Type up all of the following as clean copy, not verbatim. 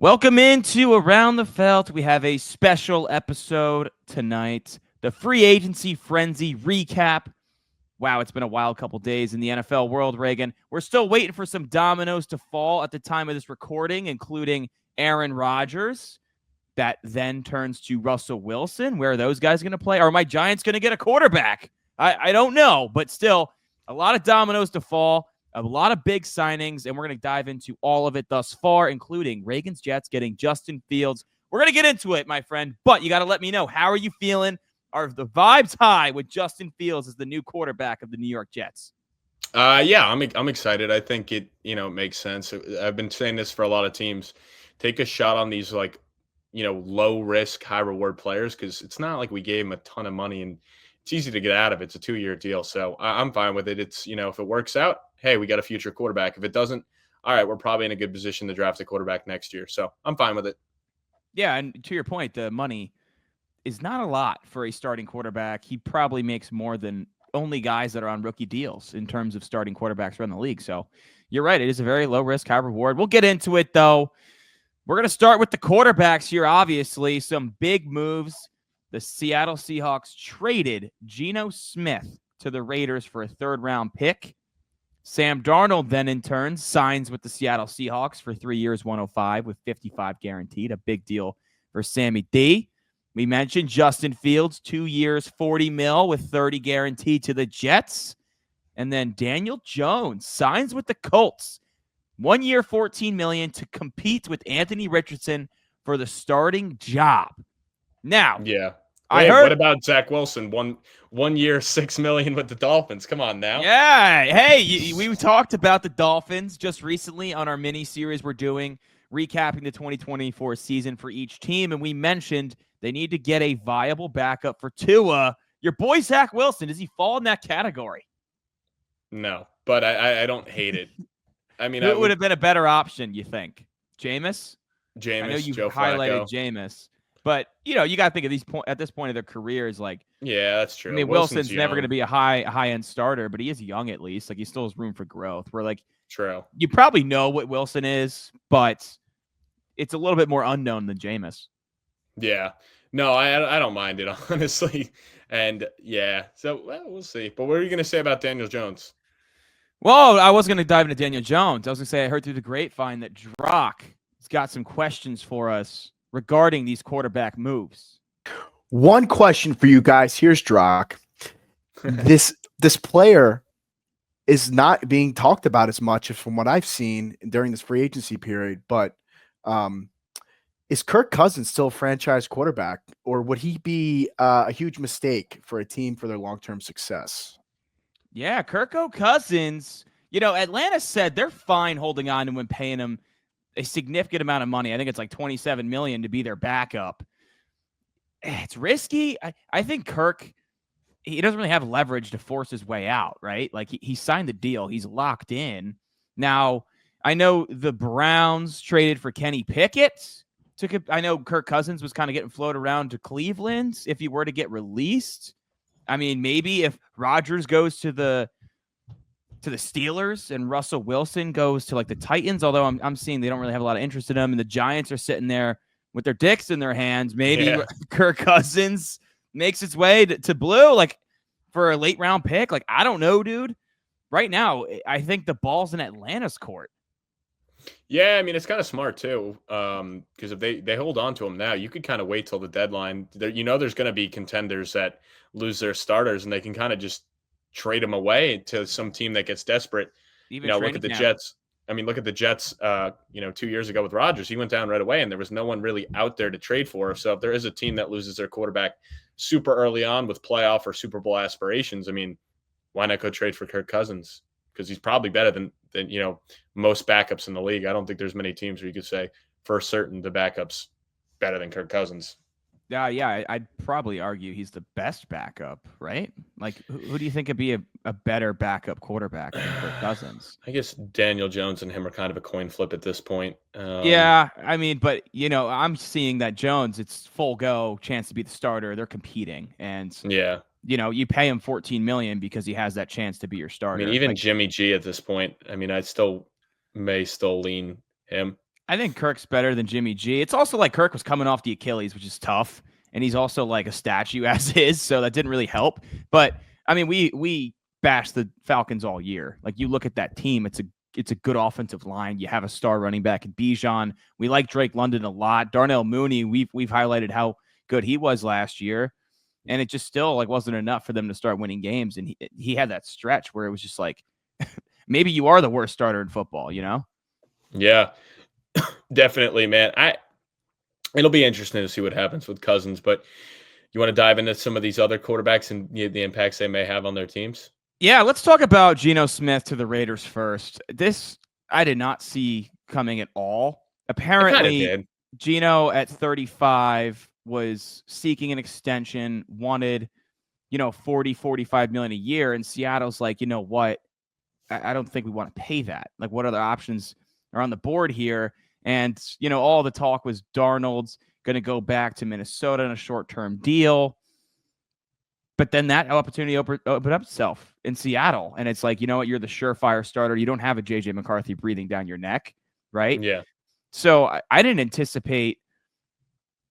Welcome into Around the Felt. We have a special episode tonight. The free agency frenzy recap. Wow, it's been a wild couple days in the NFL world, Reagan. We're still waiting for some dominoes to fall at the time of this recording, including Aaron Rodgers. That then turns to Russell Wilson. Where are those guys going to play? Are my Giants going to get a quarterback? I don't know, but still a lot of dominoes to fall. A lot of big signings, and we're going to dive into all of it thus far, including Reagan's Jets getting Justin Fields. We're going to get into it, my friend, but you got to let me know, how are you feeling? Are the vibes high with Justin Fields as the new quarterback of the New York Jets? Yeah, I'm excited. I think it makes sense. I've been saying this for a lot of teams. Take a shot on these low risk, high reward players, because it's not like we gave him a ton of money and it's easy to get out of. It's a 2-year deal, so I'm fine with it. It's if it works out, hey, we got a future quarterback. If it doesn't, all right, we're probably in a good position to draft a quarterback next year. So I'm fine with it. Yeah, and to your point, the money is not a lot for a starting quarterback. He probably makes more than only guys that are on rookie deals in terms of starting quarterbacks around the league. So you're right. It is a very low risk, high reward. We'll get into it, though. We're going to start with the quarterbacks here, obviously. Some big moves. The Seattle Seahawks traded Geno Smith to the Raiders for a third-round pick. Sam Darnold then, in turn, signs with the Seattle Seahawks for 3 years, 105 with 55 guaranteed. A big deal for Sammy D. We mentioned Justin Fields, 2 years, $40 million with 30 guaranteed to the Jets. And then Daniel Jones signs with the Colts. 1 year, $14 million to compete with Anthony Richardson for the starting job. Now, yeah. I heard. What about Zach Wilson? One year, $6 million with the Dolphins. Come on now. Yeah. Hey, we talked about the Dolphins just recently on our mini series we're doing, recapping the 2024 season for each team, and we mentioned they need to get a viable backup for Tua. Your boy Zach Wilson, does he fall in that category? No, but I don't hate it. I mean, who would have been a better option, you think? Jameis? I know you Joe highlighted Flacco. Jameis. But, you got to think of at this point of their careers, like, yeah, that's true. I mean, Wilson's never going to be a high-end starter, but he is young at least. Like, he still has room for growth. Where, like, true. You probably know what Wilson is, but it's a little bit more unknown than Jameis. Yeah. No, I don't mind it, honestly. And, yeah, so we'll see. But what are you going to say about Daniel Jones? Well, I was going to dive into Daniel Jones. I was going to say I heard through the grapevine that Drock has got some questions for us regarding these quarterback moves. One question for you guys. Here's Drock. This player is not being talked about as much from what I've seen during this free agency period, but is Kirk Cousins still a franchise quarterback, or would he be a huge mistake for a team for their long-term success? Yeah, Kirk Cousins, Atlanta said they're fine holding on to him and paying him a significant amount of money. I think it's like $27 million to be their backup. It's risky. I think Kirk, he doesn't really have leverage to force his way out, right? Like he signed the deal. He's locked in. Now, I know the Browns traded for Kenny Pickett. I know Kirk Cousins was kind of getting floated around to Cleveland if he were to get released. I mean, maybe if Rodgers goes to the Steelers and Russell Wilson goes to like the Titans, although I'm seeing they don't really have a lot of interest in him, and the Giants are sitting there with their dicks in their hands. Maybe Kirk Cousins makes its way to blue, like for a late round pick. Like, I don't know, dude. Right now, I think the ball's in Atlanta's court. Yeah, I mean, it's kind of smart too, because if they hold on to him now, you could kind of wait till the deadline. There's going to be contenders that lose their starters, and they can kind of just trade him away to some team that gets desperate. Look at the Jets. I mean, look at the Jets, 2 years ago with Rodgers. He went down right away, and there was no one really out there to trade for. So if there is a team that loses their quarterback super early on with playoff or Super Bowl aspirations, I mean, why not go trade for Kirk Cousins? Because he's probably better than most backups in the league. I don't think there's many teams where you could say for certain the backup's better than Kirk Cousins. Yeah, I'd probably argue he's the best backup, right? Like, who do you think would be a better backup quarterback than Kirk Cousins? I guess Daniel Jones and him are kind of a coin flip at this point. Yeah, I mean, but, I'm seeing that Jones, it's full go, chance to be the starter. They're competing. And, yeah, you pay him $14 million because he has that chance to be your I starter. mean, even Jimmy G at this point, I mean, I may still lean him. I think Kirk's better than Jimmy G. It's also like Kirk was coming off the Achilles, which is tough. And he's also like a statue as is. So that didn't really help. But I mean, we bashed the Falcons all year. Like you look at that team, it's a good offensive line. You have a star running back in Bijan. We like Drake London a lot. Darnell Mooney, we've highlighted how good he was last year. And it just still like wasn't enough for them to start winning games. And he had that stretch where it was just like, maybe you are the worst starter in football, Yeah, definitely, man. It'll be interesting to see what happens with Cousins, but you want to dive into some of these other quarterbacks and the impacts they may have on their teams? Yeah, let's talk about Geno Smith to the Raiders first. This I did not see coming at all. Apparently, Geno at 35 was seeking an extension, wanted, 40, 45 million a year. And Seattle's like, you know what? I don't think we want to pay that. Like, what other options are on the board here? And, all the talk was Darnold's going to go back to Minnesota on a short-term deal. But then that opportunity opened up itself in Seattle. And it's like, you know what? You're the surefire starter. You don't have a J.J. McCarthy breathing down your neck, right? Yeah. So I didn't anticipate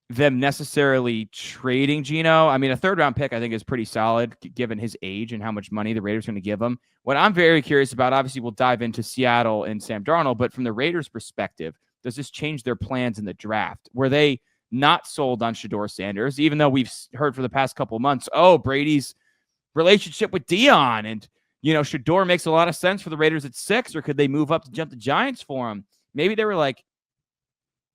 them necessarily trading Geno. I mean, a third-round pick I think is pretty solid given his age and how much money the Raiders are going to give him. What I'm very curious about, obviously we'll dive into Seattle and Sam Darnold, but from the Raiders' perspective, does this change their plans in the draft? Were they not sold on Shedeur Sanders, even though we've heard for the past couple of months, Brady's relationship with Dion and, Shedeur makes a lot of sense for the Raiders at 6, or could they move up to jump the Giants for him? Maybe they were like,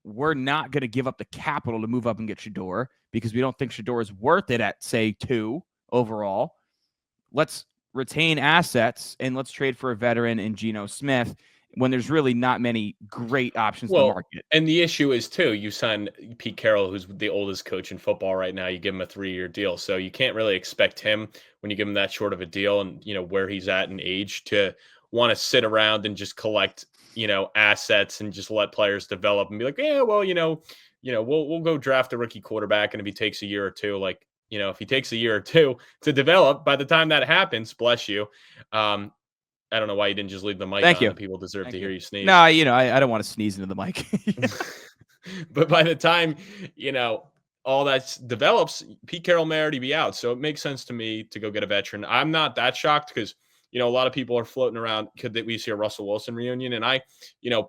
we're not going to give up the capital to move up and get Shedeur because we don't think Shedeur is worth it at, say, 2 overall. Let's retain assets and let's trade for a veteran in Geno Smith when there's really not many great options in the market. And the issue is, too, you sign Pete Carroll, who's the oldest coach in football right now. You give him a 3-year deal. So you can't really expect him, when you give him that short of a deal and, where he's at in age, to want to sit around and just collect, assets and just let players develop and be like, yeah, well, we'll go draft a rookie quarterback. And if he takes a year or two, like, if he takes a year or two to develop, by the time that happens, bless you. I don't know why you didn't just leave the mic on. People deserve to hear you sneeze. No, I don't want to sneeze into the mic. But by the time, all that develops, Pete Carroll may already be out. So it makes sense to me to go get a veteran. I'm not that shocked because, a lot of people are floating around. Could we see a Russell Wilson reunion? And I,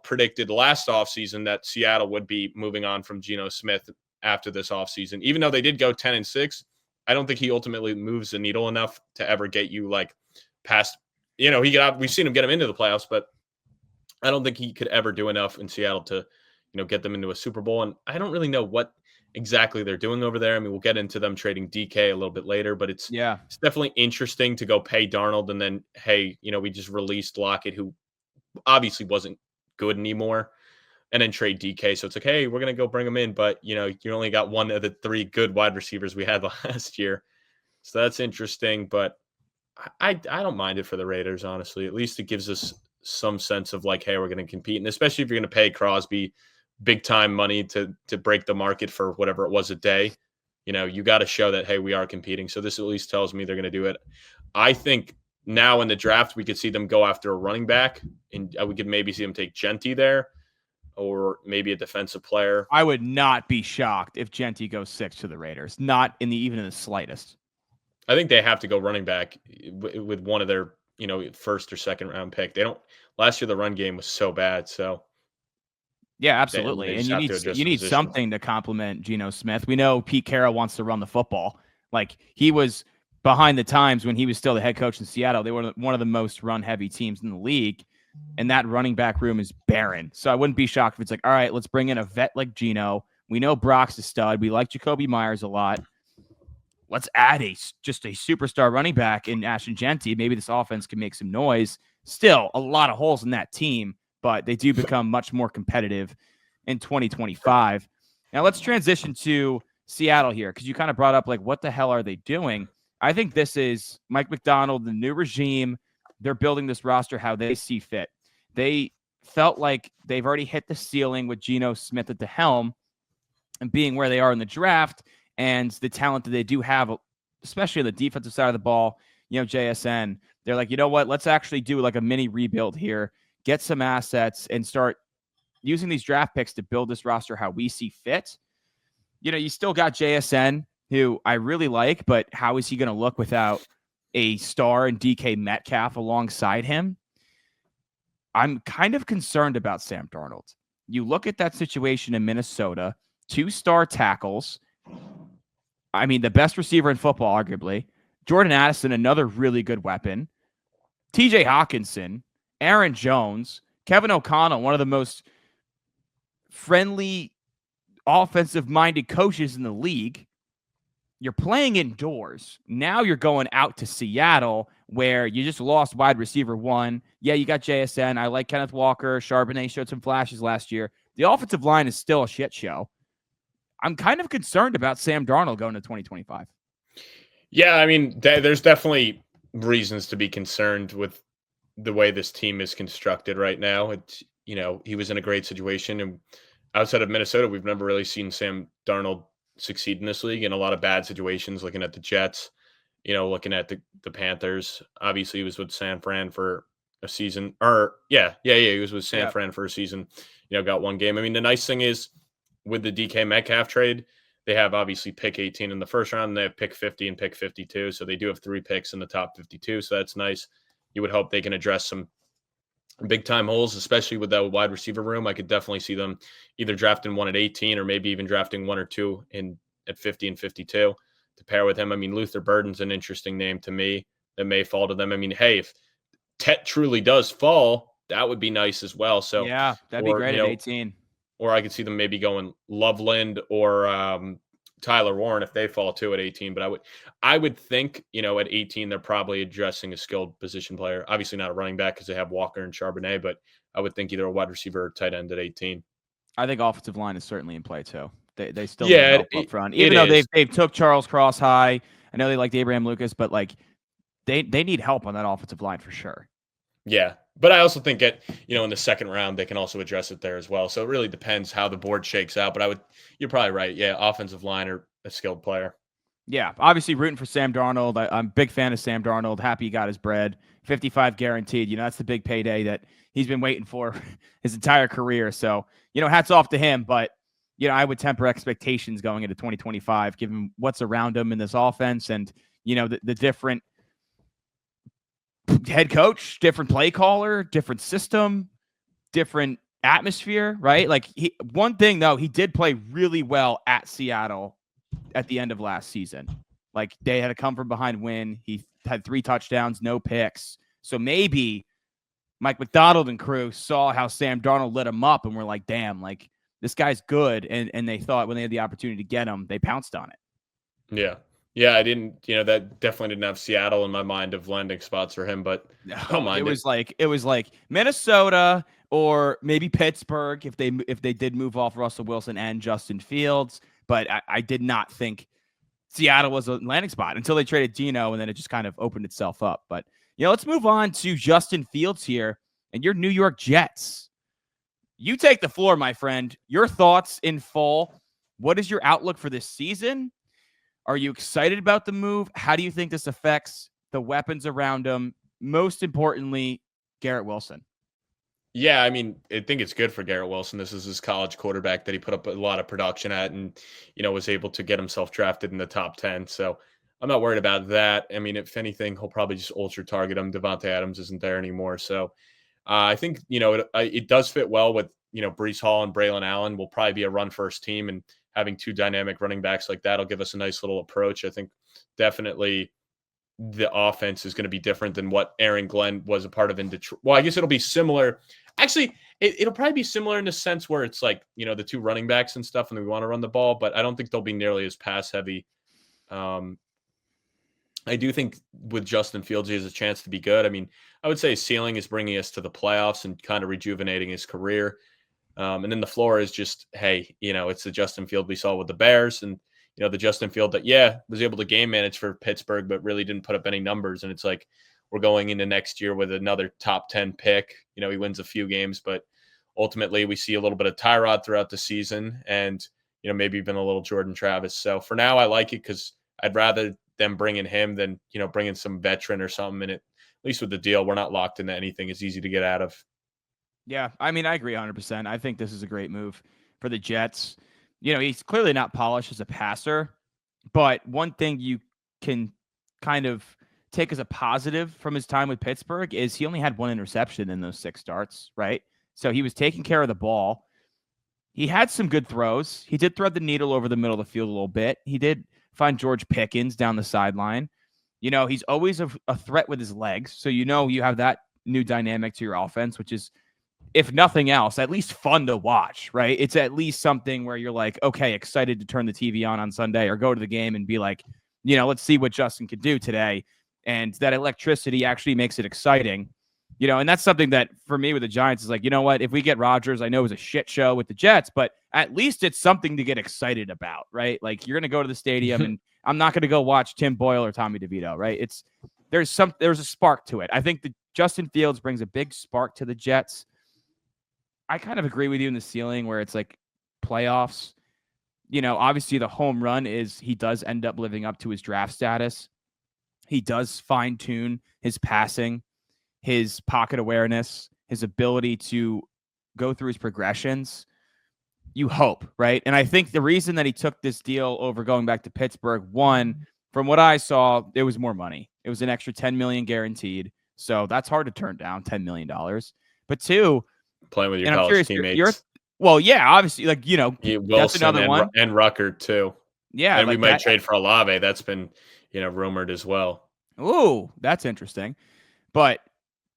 predicted last offseason that Seattle would be moving on from Geno Smith after this offseason. Even though they did go 10-6, I don't think he ultimately moves the needle enough to ever get you like past. We've seen him get him into the playoffs, but I don't think he could ever do enough in Seattle to, get them into a Super Bowl. And I don't really know what exactly they're doing over there. I mean, we'll get into them trading DK a little bit later, but it's definitely interesting to go pay Darnold and then, hey, we just released Lockett, who obviously wasn't good anymore, and then trade DK. So it's like, hey, we're going to go bring him in, but, you only got one of the 3 good wide receivers we had last year. So that's interesting, but I don't mind it for the Raiders, honestly. At least it gives us some sense of like, hey, we're going to compete. And especially if you're going to pay Crosby big time money to break the market for whatever it was a day, you got to show that, hey, we are competing. So this at least tells me they're going to do it. I think now in the draft, we could see them go after a running back, and we could maybe see them take Genty there, or maybe a defensive player. I would not be shocked if Genty goes 6 to the Raiders, not even in the slightest. I think they have to go running back with one of their, first or second round pick. Last year, the run game was so bad. So yeah, absolutely. And you need something to complement Geno Smith. We know Pete Carroll wants to run the football. Like, he was behind the times when he was still the head coach in Seattle. They were one of the most run-heavy teams in the league, and that running back room is barren. So I wouldn't be shocked if it's like, all right, let's bring in a vet like Geno. We know Brock's a stud. We like Jacoby Myers a lot. Let's add just a superstar running back in Ashton Genty. Maybe this offense can make some noise. Still, a lot of holes in that team, but they do become much more competitive in 2025. Now let's transition to Seattle here, because you kind of brought up, like, what the hell are they doing? I think this is Mike Macdonald, the new regime. They're building this roster how they see fit. They felt like they've already hit the ceiling with Geno Smith at the helm and being where they are in the draft and the talent that they do have especially on the defensive side of the ball, JSN, they're like, you know what? Let's actually do like a mini rebuild here, get some assets, and start using these draft picks to build this roster how we see fit. You still got JSN, who I really like, but how is he going to look without a star and DK Metcalf alongside him? I'm kind of concerned about Sam Darnold. You look at that situation in Minnesota, 2-star tackles. I mean, the best receiver in football, arguably. Jordan Addison, another really good weapon. TJ Hawkinson, Aaron Jones, Kevin O'Connell, one of the most friendly, offensive-minded coaches in the league. You're playing indoors. Now you're going out to Seattle, where you just lost wide receiver 1. Yeah, you got JSN. I like Kenneth Walker. Charbonnet showed some flashes last year. The offensive line is still a shit show. I'm kind of concerned about Sam Darnold going to 2025. Yeah, I mean, there's definitely reasons to be concerned with the way this team is constructed right now. It's, he was in a great situation, and outside of Minnesota, we've never really seen Sam Darnold succeed in this league in a lot of bad situations, looking at the Jets, looking at the Panthers. Obviously, he was with San Fran for a season. He was with San Fran for a season, got one game. I mean, the nice thing is with the DK Metcalf trade, they have obviously pick 18 in the first round, and they have pick 50 and pick 52. So they do have 3 picks in the top 52. So that's nice. You would hope they can address some big time holes, especially with that wide receiver room. I could definitely see them either drafting one at 18 or maybe even drafting 1 or 2 at 50 and 52 to pair with him. I mean, Luther Burden's an interesting name to me that may fall to them. I mean, hey, if Tet truly does fall, that would be nice as well. So yeah, that'd be great at 18. Or I could see them maybe going Loveland or Tyler Warren if they fall too at 18. But I would think, at 18, they're probably addressing a skilled position player. Obviously not a running back because they have Walker and Charbonnet, but I would think either a wide receiver or tight end at 18. I think offensive line is certainly in play too. They still need help up front. Even though they've took Charles Cross high. I know they liked Abraham Lucas, but like they need help on that offensive line for sure. Yeah. But I also think in the second round, they can also address it there as well. So it really depends how the board shakes out. But you're probably right. Yeah, offensive line or a skilled player. Yeah, obviously rooting for Sam Darnold. I'm a big fan of Sam Darnold. Happy he got his bread. 55 guaranteed. That's the big payday that he's been waiting for his entire career. So, hats off to him. But, I would temper expectations going into 2025, given what's around him in this offense and, the different head coach, different play caller, different system, different atmosphere, right? Like one thing though, he did play really well at Seattle at the end of last season. Like they had a come from behind win. He had 3 touchdowns, no picks. So maybe Mike McDonald and crew saw how Sam Darnold lit him up and were like, damn, like this guy's good. And they thought when they had the opportunity to get him, they pounced on it. Yeah. Yeah, I didn't, that definitely didn't have Seattle in my mind of landing spots for him, but it was like Minnesota or maybe Pittsburgh if they did move off Russell Wilson and Justin Fields, but I did not think Seattle was a landing spot until they traded Geno, and then it just kind of opened itself up. But let's move on to Justin Fields here and your New York Jets. You take the floor, my friend. Your thoughts in full. What is your outlook for this season? Are you excited about the move? How do you think this affects the weapons around him? Most importantly, Garrett Wilson. Yeah, I mean, I think it's good for Garrett Wilson. This is his college quarterback that he put up a lot of production at and, was able to get himself drafted in the top 10. So I'm not worried about that. I mean, if anything, he'll probably just ultra target him. Davante Adams isn't there anymore. So I think, it does fit well with, Breece Hall and Braylon Allen will probably be a run first team, and having 2 dynamic running backs like that will give us a nice little approach. I think definitely the offense is going to be different than what Aaron Glenn was a part of in Detroit. Well, I guess it'll be similar. Actually, it'll probably be similar in the sense where it's like, the 2 running backs and stuff, and we want to run the ball, but I don't think they'll be nearly as pass heavy. I do think with Justin Fields, he has a chance to be good. I mean, I would say his ceiling is bringing us to the playoffs and kind of rejuvenating his career. And then the floor is just, hey, it's the Justin Field we saw with the Bears, and, the Justin Field that, was able to game manage for Pittsburgh, but really didn't put up any numbers. And it's like, we're going into next year with another top 10 pick. He wins a few games, but ultimately we see a little bit of Tyrod throughout the season and, maybe even a little Jordan Travis. So for now, I like it because I'd rather them bringing him than, bringing some veteran or something. And at least with the deal, we're not locked into anything. It's easy to get out of. Yeah, I mean, I agree 100%. I think this is a great move for the Jets. He's clearly not polished as a passer, but one thing you can kind of take as a positive from his time with Pittsburgh is he only had one interception in those 6 starts, right? So he was taking care of the ball. He had some good throws. He did thread the needle over the middle of the field a little bit. He did find George Pickens down the sideline. He's always a threat with his legs. So you have that new dynamic to your offense, which is, if nothing else, at least fun to watch, right? It's at least something where you're like, okay, excited to turn the TV on Sunday or go to the game and be like, let's see what Justin could do today. And that electricity actually makes it exciting. And that's something that for me with the Giants is like, you know what? If we get Rodgers, I know it was a shit show with the Jets, but at least it's something to get excited about, right? Like you're going to go to the stadium and I'm not going to go watch Tim Boyle or Tommy DeVito, right? There's a spark to it. I think the Justin Fields brings a big spark to the Jets. I kind of agree with you in the ceiling where it's like playoffs. Obviously the home run is he does end up living up to his draft status. He does fine tune his passing, his pocket awareness, his ability to go through his progressions. You hope, right? And I think the reason that he took this deal over going back to Pittsburgh, one, from what I saw, it was more money. It was an extra $10 million guaranteed. So that's hard to turn down, $10 million. But two, playing with your college teammates. Well, yeah, obviously, like, Wilson that's another one. And Rucker too. Yeah. And we might trade for Olave. That's been, rumored as well. Ooh, that's interesting. But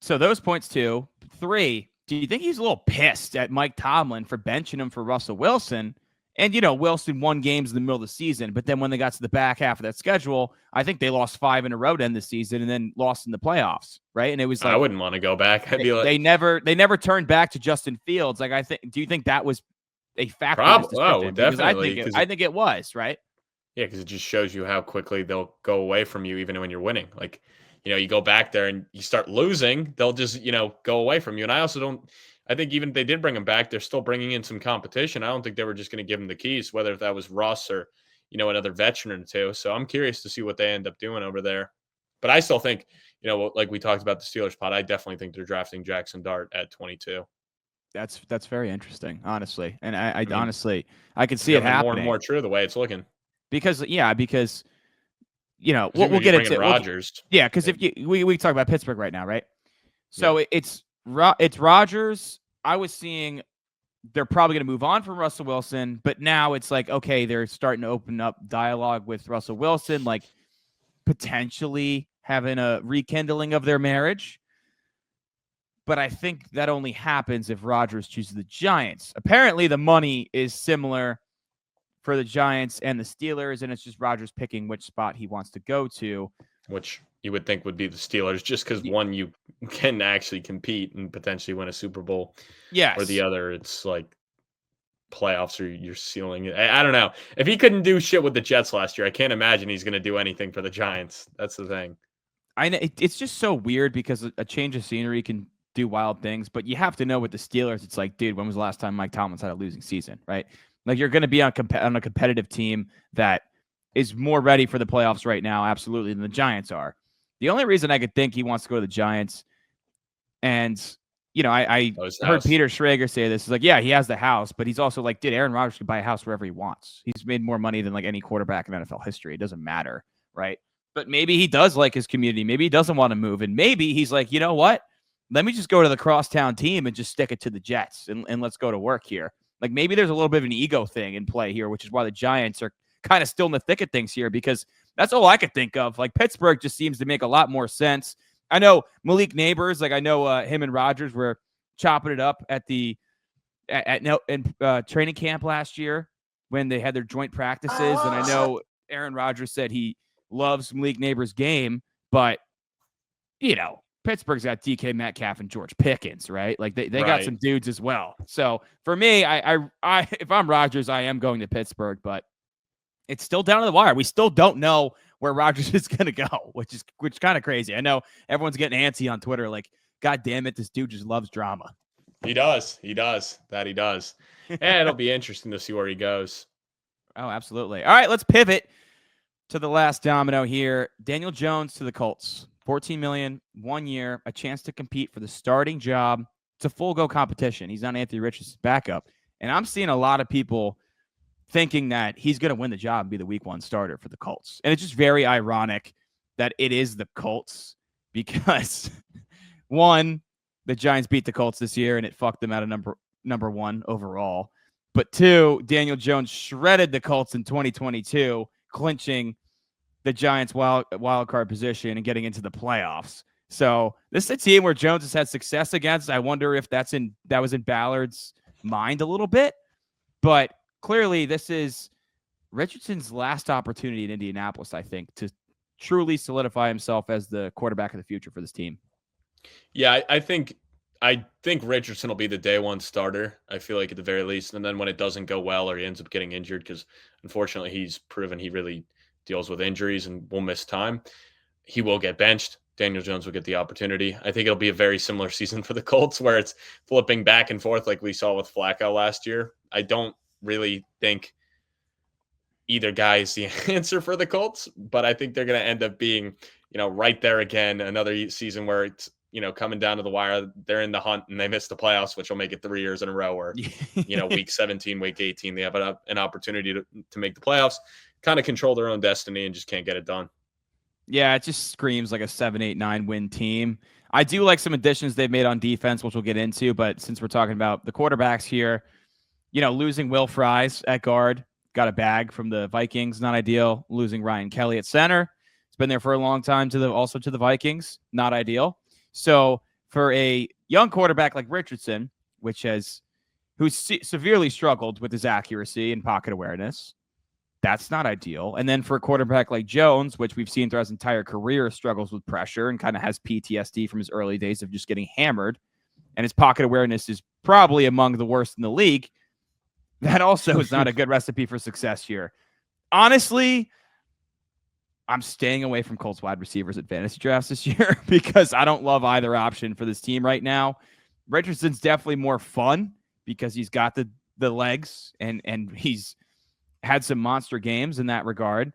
so those points 2. 3, do you think he's a little pissed at Mike Tomlin for benching him for Russell Wilson? And, Wilson won games in the middle of the season, but then when they got to the back half of that schedule, I think they lost 5 in a row to end the season and then lost in the playoffs, right? And it was like, I wouldn't want to go back. I'd be like, they never turned back to Justin Fields. Like, do you think that was a factor? Oh, definitely. I think it was, right? Yeah, because it just shows you how quickly they'll go away from you, even when you're winning. Like, you go back there and you start losing, they'll just, go away from you. And I think even if they did bring him back, they're still bringing in some competition. I don't think they were just going to give him the keys, whether that was Russ or, another veteran or two. So I'm curious to see what they end up doing over there. But I still think, like we talked about the Steelers pod, I definitely think they're drafting Jackson Dart at 22. That's very interesting, honestly. And I mean, honestly, I can see it happening. More and more true the way it's looking. Because we'll get into Rodgers. Because if we talk about Pittsburgh right now, right? So it's Rodgers. I was seeing they're probably going to move on from Russell Wilson, but now it's like, okay, they're starting to open up dialogue with Russell Wilson, like potentially having a rekindling of their marriage. But I think that only happens if Rodgers chooses the Giants. Apparently, the money is similar for the Giants and the Steelers, and it's just Rodgers picking which spot he wants to go to. Which you would think would be the Steelers, just because one, you can actually compete and potentially win a Super Bowl. Yes. Or the other, it's like playoffs or you're ceiling. I don't know. If he couldn't do shit with the Jets last year, I can't imagine he's going to do anything for the Giants. That's the thing. I know it's just so weird because a change of scenery can do wild things, but you have to know with the Steelers, it's like, dude, when was the last time Mike Tomlin's had a losing season, right? Like you're going to be on a competitive team that is more ready for the playoffs right now, absolutely, than the Giants are. The only reason I could think he wants to go to the Giants, and I heard Peter Schrager say this, is like, yeah, he has the house, but he's also like, dude, Aaron Rodgers can buy a house wherever he wants. He's made more money than like any quarterback in NFL history. It doesn't matter, right? But maybe he does like his community. Maybe he doesn't want to move, and maybe he's like, you know what? Let me just go to the crosstown team and just stick it to the Jets, and let's go to work here. Like maybe there's a little bit of an ego thing in play here, which is why the Giants are kind of still in the thick of things here, because that's all I could think of. Like Pittsburgh just seems to make a lot more sense. I know Malik Neighbors, like I know him and Rodgers were chopping it up at training camp last year when they had their joint practices. And I know Aaron Rodgers said he loves Malik Neighbors' game, but Pittsburgh's got DK Metcalf and George Pickens, right? Like they got some dudes as well. So for me, I if I'm Rodgers, I am going to Pittsburgh, but it's still down to the wire. We still don't know where Rodgers is going to go, which is kind of crazy. I know everyone's getting antsy on Twitter, like, God damn it, this dude just loves drama. He does. He does. And it'll be interesting to see where he goes. Oh, absolutely. All right, let's pivot. to the last domino here. Daniel Jones to the Colts. $14 million, 1 year, a chance to compete for the starting job. It's a full-go competition. He's not Anthony Richardson's backup. And I'm seeing a lot of people thinking that he's going to win the job and be the week 1 starter for the Colts. And it's just very ironic that it is the Colts because, one, the Giants beat the Colts this year and it fucked them out of number 1 overall. But 2, Daniel Jones shredded the Colts in 2022, clinching the Giants' wild card position and getting into the playoffs. So this is a team where Jones has had success against. I wonder if that was in Ballard's mind a little bit. But clearly, this is Richardson's last opportunity in Indianapolis, I think, to truly solidify himself as the quarterback of the future for this team. Yeah, I think Richardson will be the day 1 starter. I feel like at the very least. And then when it doesn't go well or he ends up getting injured, because unfortunately he's proven he really deals with injuries and will miss time, he will get benched. Daniel Jones will get the opportunity. I think it'll be a very similar season for the Colts where it's flipping back and forth like we saw with Flacco last year. I don't really think either guy is the answer for the Colts, but I think they're going to end up being, right there again, another season where it's, coming down to the wire, they're in the hunt and they miss the playoffs, which will make it 3 years in a row where, week 17, week 18, they have an opportunity to make the playoffs, kind of control their own destiny and just can't get it done. Yeah, it just screams like a 7, 8, 9 win team. I do like some additions they've made on defense, which we'll get into, but since we're talking about the quarterbacks here, losing Will Fries at guard, got a bag from the Vikings, not ideal. Losing Ryan Kelly at center, it's been there for a long time to the Vikings, not ideal. So for a young quarterback like Richardson, who's severely struggled with his accuracy and pocket awareness, that's not ideal. And then for a quarterback like Jones, which we've seen throughout his entire career, struggles with pressure and kind of has PTSD from his early days of just getting hammered, and his pocket awareness is probably among the worst in the league, that also is not a good recipe for success here. Honestly, I'm staying away from Colts wide receivers at fantasy drafts this year because I don't love either option for this team right now. Richardson's definitely more fun because he's got the legs and he's had some monster games in that regard.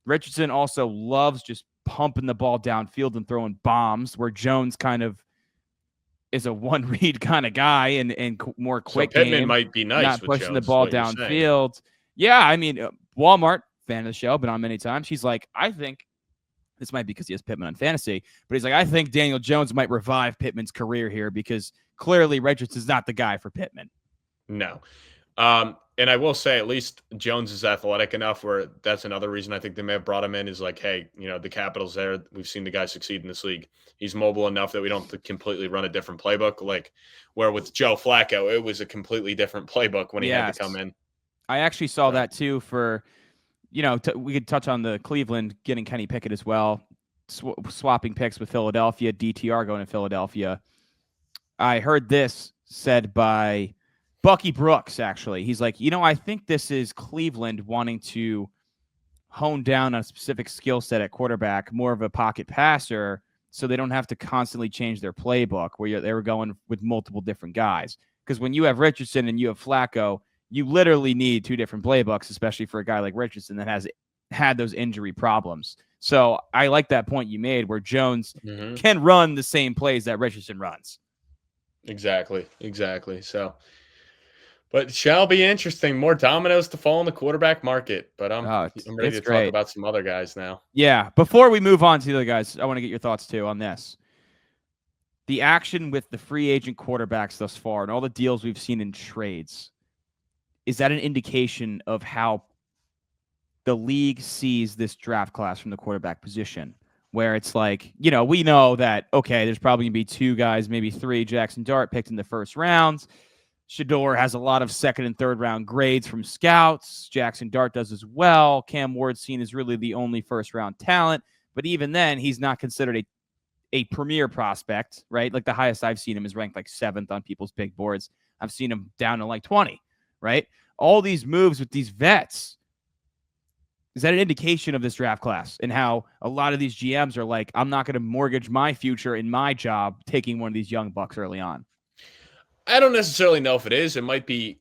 Richardson also loves just pumping the ball downfield and throwing bombs, where Jones kind of is a one-read kind of guy and more quick so Pittman game, might be nice not with pushing Jones, the ball what you're saying. downfield. Yeah, I mean, Walmart, fan of the show, been on many times. He's like, I think this might be because he has Pittman on fantasy, but he's like, I think Daniel Jones might revive Pittman's career here because clearly Richardson's not the guy for Pittman. No. And I will say at least Jones is athletic enough where that's another reason I think they may have brought him in is like, hey, the capital's there. We've seen the guy succeed in this league. He's mobile enough that we don't have to completely run a different playbook. Like where with Joe Flacco, it was a completely different playbook when he had to come in. I actually saw that too for, we could touch on the Cleveland getting Kenny Pickett as well, swapping picks with Philadelphia, DTR going to Philadelphia. I heard this said by Bucky Brooks, actually. He's like, I think this is Cleveland wanting to hone down on a specific skill set at quarterback, more of a pocket passer, so they don't have to constantly change their playbook where they were going with multiple different guys. Because when you have Richardson and you have Flacco, you literally need 2 different playbooks, especially for a guy like Richardson that has had those injury problems. So I like that point you made where Jones can run the same plays that Richardson runs. Exactly. So, but it shall be interesting. More dominoes to fall in the quarterback market. But I'm ready to talk about some other guys now. Yeah. Before we move on to the other guys, I want to get your thoughts too on this. The action with the free agent quarterbacks thus far and all the deals we've seen in trades, is that an indication of how the league sees this draft class from the quarterback position? Where it's like, we know that, okay, there's probably going to be 2 guys, maybe 3, Jackson Dart picked in the first rounds. Shador has a lot of second and third round grades from scouts. Jackson Dart does as well. Cam Ward's seen as really the only first round talent. But even then, he's not considered a premier prospect, right? Like the highest I've seen him is ranked like 7th on people's big boards. I've seen him down to like 20, right? All these moves with these vets. Is that an indication of this draft class and how a lot of these GMs are like, I'm not going to mortgage my future in my job taking one of these young bucks early on? I don't necessarily know if it is. It might be,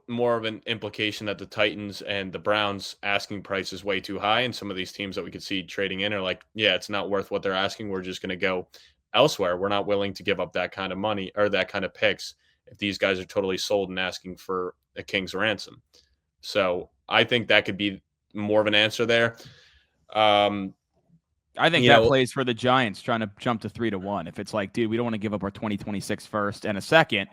more of an implication that the Titans and the Browns asking price is way too high. And some of these teams that we could see trading in are like, yeah, it's not worth what they're asking. We're just going to go elsewhere. We're not willing to give up that kind of money or that kind of picks if these guys are totally sold and asking for a king's ransom. So I think that could be more of an answer there. I think that plays for the Giants trying to jump to 3-1. If it's like, dude, we don't want to give up our 2026 first and a second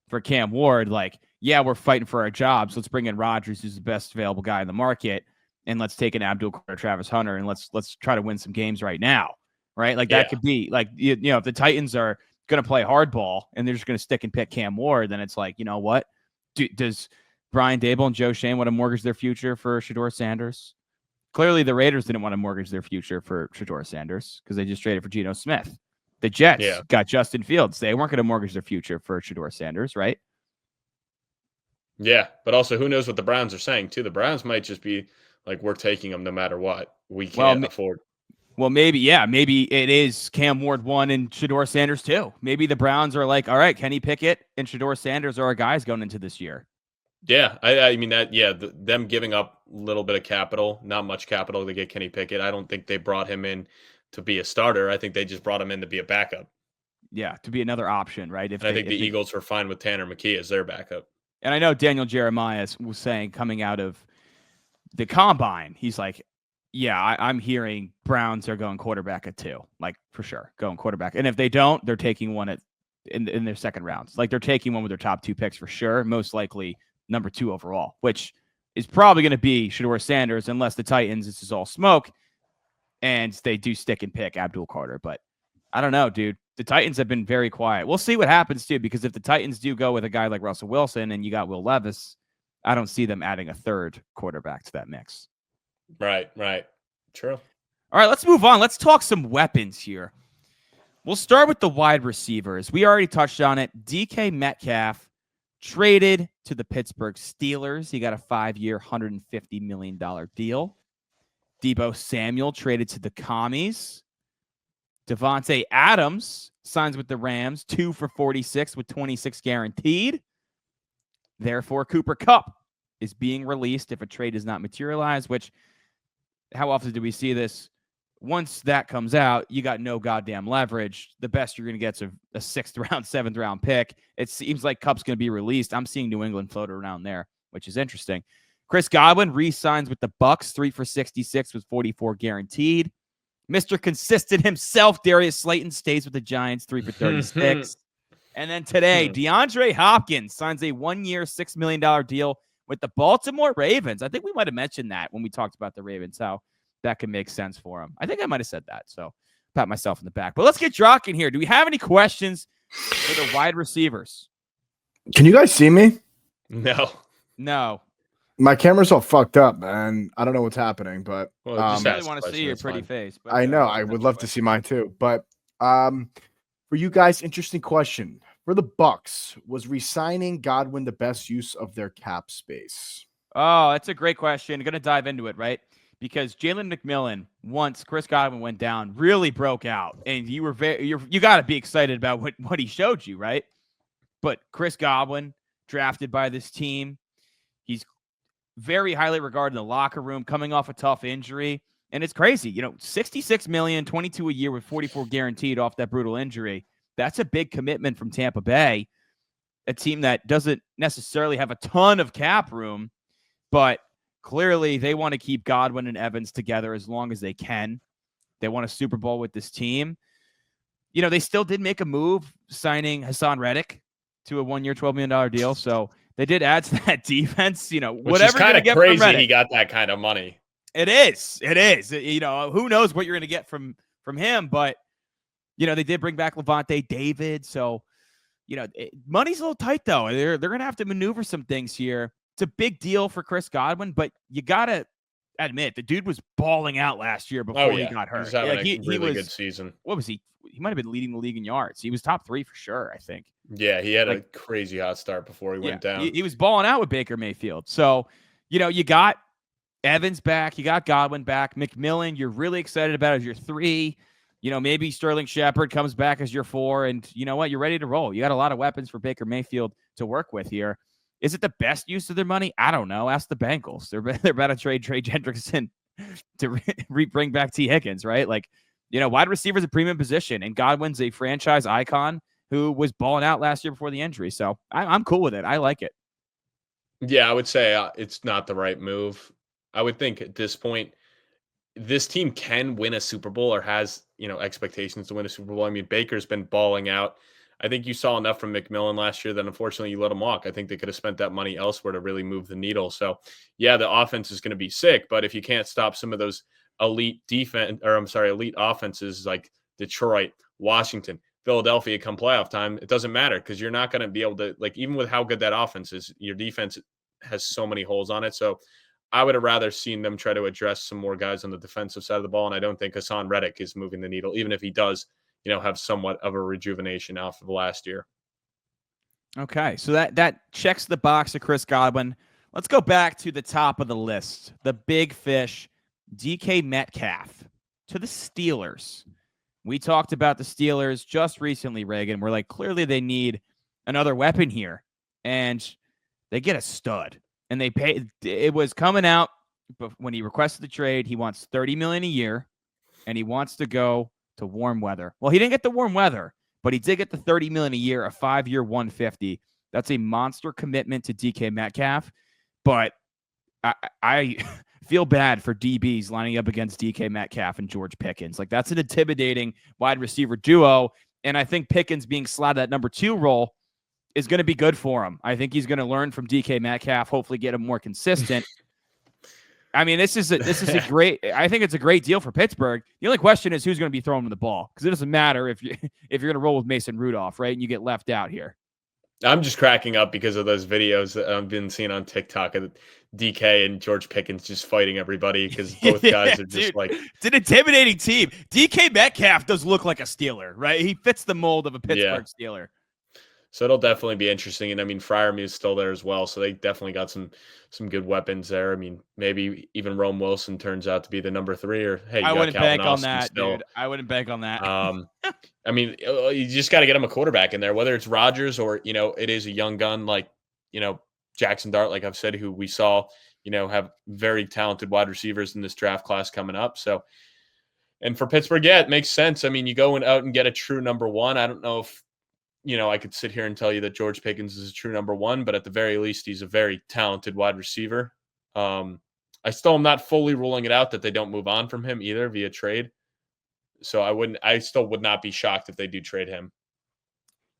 for Cam Ward, like, yeah, we're fighting for our jobs. Let's bring in Rodgers, who's the best available guy in the market, and let's take an Abdul Carter, Travis Hunter, and let's try to win some games right now, right? Like that could be like, if the Titans are going to play hardball and they're just going to stick and pick Cam Ward, then it's like, you know what? Does Brian Daboll and Joe Schoen want to mortgage their future for Shedeur Sanders? Clearly, the Raiders didn't want to mortgage their future for Shedeur Sanders because they just traded for Geno Smith. The Jets got Justin Fields. They weren't going to mortgage their future for Shedeur Sanders, right? Yeah, but also who knows what the Browns are saying, too. The Browns might just be like, we're taking them no matter what. We can't afford. Well, maybe it is Cam Ward 1 and Shedeur Sanders 2. Maybe the Browns are like, all right, Kenny Pickett and Shedeur Sanders are our guys going into this year. Yeah, I mean that. Yeah, them giving up a little bit of capital, not much capital to get Kenny Pickett. I don't think they brought him in to be a starter. I think they just brought him in to be a backup. Yeah, to be another option, right? I think the Eagles were fine with Tanner McKee as their backup. And I know Daniel Jeremiah was saying coming out of the combine, he's like, yeah, I'm hearing Browns are going quarterback at 2, like for sure, going quarterback. And if they don't, they're taking one in their second rounds. Like they're taking one with their top 2 picks for sure, most likely number 2 overall, which is probably going to be Shedeur Sanders unless the Titans, this is all smoke, and they do stick and pick Abdul Carter. But I don't know, dude. The Titans have been very quiet. We'll see what happens, too, because if the Titans do go with a guy like Russell Wilson and you got Will Levis, I don't see them adding a third quarterback to that mix. Right. True. All right, let's move on. Let's talk some weapons here. We'll start with the wide receivers. We already touched on it. DK Metcalf traded to the Pittsburgh Steelers. He got a 5-year, $150 million deal. Deebo Samuel traded to the Commies. Davante Adams signs with the Rams, 2 for $46 with $26 guaranteed. Therefore, Cooper Kupp is being released if a trade does not materialize, which how often do we see this? Once that comes out, you got no goddamn leverage. The best you're going to get is a 6th round, 7th round pick. It seems like Kupp's going to be released. I'm seeing New England float around there, which is interesting. Chris Godwin re-signs with the Bucs, 3 for $66 with $44 guaranteed. Mr. Consistent himself, Darius Slayton, stays with the Giants, 3 for $36. And then today, DeAndre Hopkins signs a 1-year, $6 million deal with the Baltimore Ravens. I think we might have mentioned that when we talked about the Ravens, how that could make sense for him. I think I might have said that, so pat myself in the back. But let's get Drock in here. Do we have any questions for the wide receivers? Can you guys see me? No. My camera's all fucked up, man. I don't know what's happening, but I really want to see your pretty face. But, I know. I would love to see mine too. But for you guys, interesting question. For the Bucs, was re-signing Godwin the best use of their cap space? Oh, that's a great question. I'm going to dive into it, right? Because Jalen McMillan, once Chris Godwin went down, really broke out. And you got to be excited about what he showed you, right? But Chris Godwin, drafted by this team, he's very highly regarded in the locker room, coming off a tough injury. And it's crazy. $66 million, $22 a year with $44 guaranteed off that brutal injury. That's a big commitment from Tampa Bay, a team that doesn't necessarily have a ton of cap room, but clearly they want to keep Godwin and Evans together as long as they can. They want a Super Bowl with this team. They still did make a move signing Hassan Reddick to a 1-year, $12 million deal. So they did add to that defense, which is kind of crazy. He got that kind of money. It is. Who knows what you're going to get from him, but they did bring back Levante David. So, money's a little tight though. They're going to have to maneuver some things here. It's a big deal for Chris Godwin, but you got to admit the dude was balling out last year before he got hurt. He's having a really good season. What was he? He might have been leading the league in yards. He was top 3 for sure, I think. Yeah, he had a crazy hot start before he went down. He was balling out with Baker Mayfield. So, you got Evans back. You got Godwin back. McMillan, you're really excited about as your 3. maybe Sterling Shepard comes back as your 4, and you know what? You're ready to roll. You got a lot of weapons for Baker Mayfield to work with here. Is it the best use of their money? I don't know. Ask the Bengals. They're about to trade Trey Hendrickson to bring back T. Higgins, right? Like, wide receiver's a premium position, and Godwin's a franchise icon who was balling out last year before the injury. So I'm cool with it. I like it. Yeah, I would say it's not the right move. I would think at this point, this team can win a Super Bowl or has, expectations to win a Super Bowl. I mean, Baker's been balling out. I think you saw enough from McMillan last year that unfortunately you let him walk. I think they could have spent that money elsewhere to really move the needle. So, yeah, the offense is going to be sick, but if you can't stop some of those elite offenses like Detroit, Washington, Philadelphia come playoff time, it doesn't matter because you're not going to be able to, like, even with how good that offense is, your defense has so many holes on it. So I would have rather seen them try to address some more guys on the defensive side of the ball. And I don't think Hassan Reddick is moving the needle, even if he does, have somewhat of a rejuvenation off of last year. Okay, so that checks the box of Chris Godwin. Let's go back to the top of the list. The big fish, DK Metcalf to the Steelers. We talked about the Steelers just recently, Reagan. We're like, clearly they need another weapon here. And they get a stud. And they pay. It was coming out when he requested the trade. He wants $30 million a year, and he wants to go to warm weather. Well, he didn't get the warm weather, but he did get the $30 million a year, a 5-year $150. That's a monster commitment to DK Metcalf. But I feel bad for DBs lining up against DK Metcalf and George Pickens. Like, that's an intimidating wide receiver duo. And I think Pickens being slotted at number 2 role is going to be good for him. I think he's going to learn from DK Metcalf, hopefully get him more consistent. I mean, this is a great. I think it's a great deal for Pittsburgh. The only question is who's going to be throwing him the ball, because it doesn't matter if you're going to roll with Mason Rudolph, right? And you get left out here. I'm just cracking up because of those videos that I've been seeing on TikTok of DK and George Pickens just fighting everybody because both guys are just like, it's an intimidating team. DK Metcalf does look like a Steeler, right? He fits the mold of a Pittsburgh Steeler. So it'll definitely be interesting. And I mean, Freiermuth is still there as well. So they definitely got some good weapons there. I mean, maybe even Rome Wilson turns out to be the number 3, or hey, I wouldn't bank on that, dude. I wouldn't bank on that. I mean, you just got to get him a quarterback in there, whether it's Rodgers or, it is a young gun like, Jackson Dart, like I've said, who we saw, have very talented wide receivers in this draft class coming up. So, and for Pittsburgh, yeah, it makes sense. I mean, you go out and get a true number 1. I don't know if, I could sit here and tell you that George Pickens is a true number 1, but at the very least, he's a very talented wide receiver. I still am not fully ruling it out that they don't move on from him either via trade. So I still would not be shocked if they do trade him.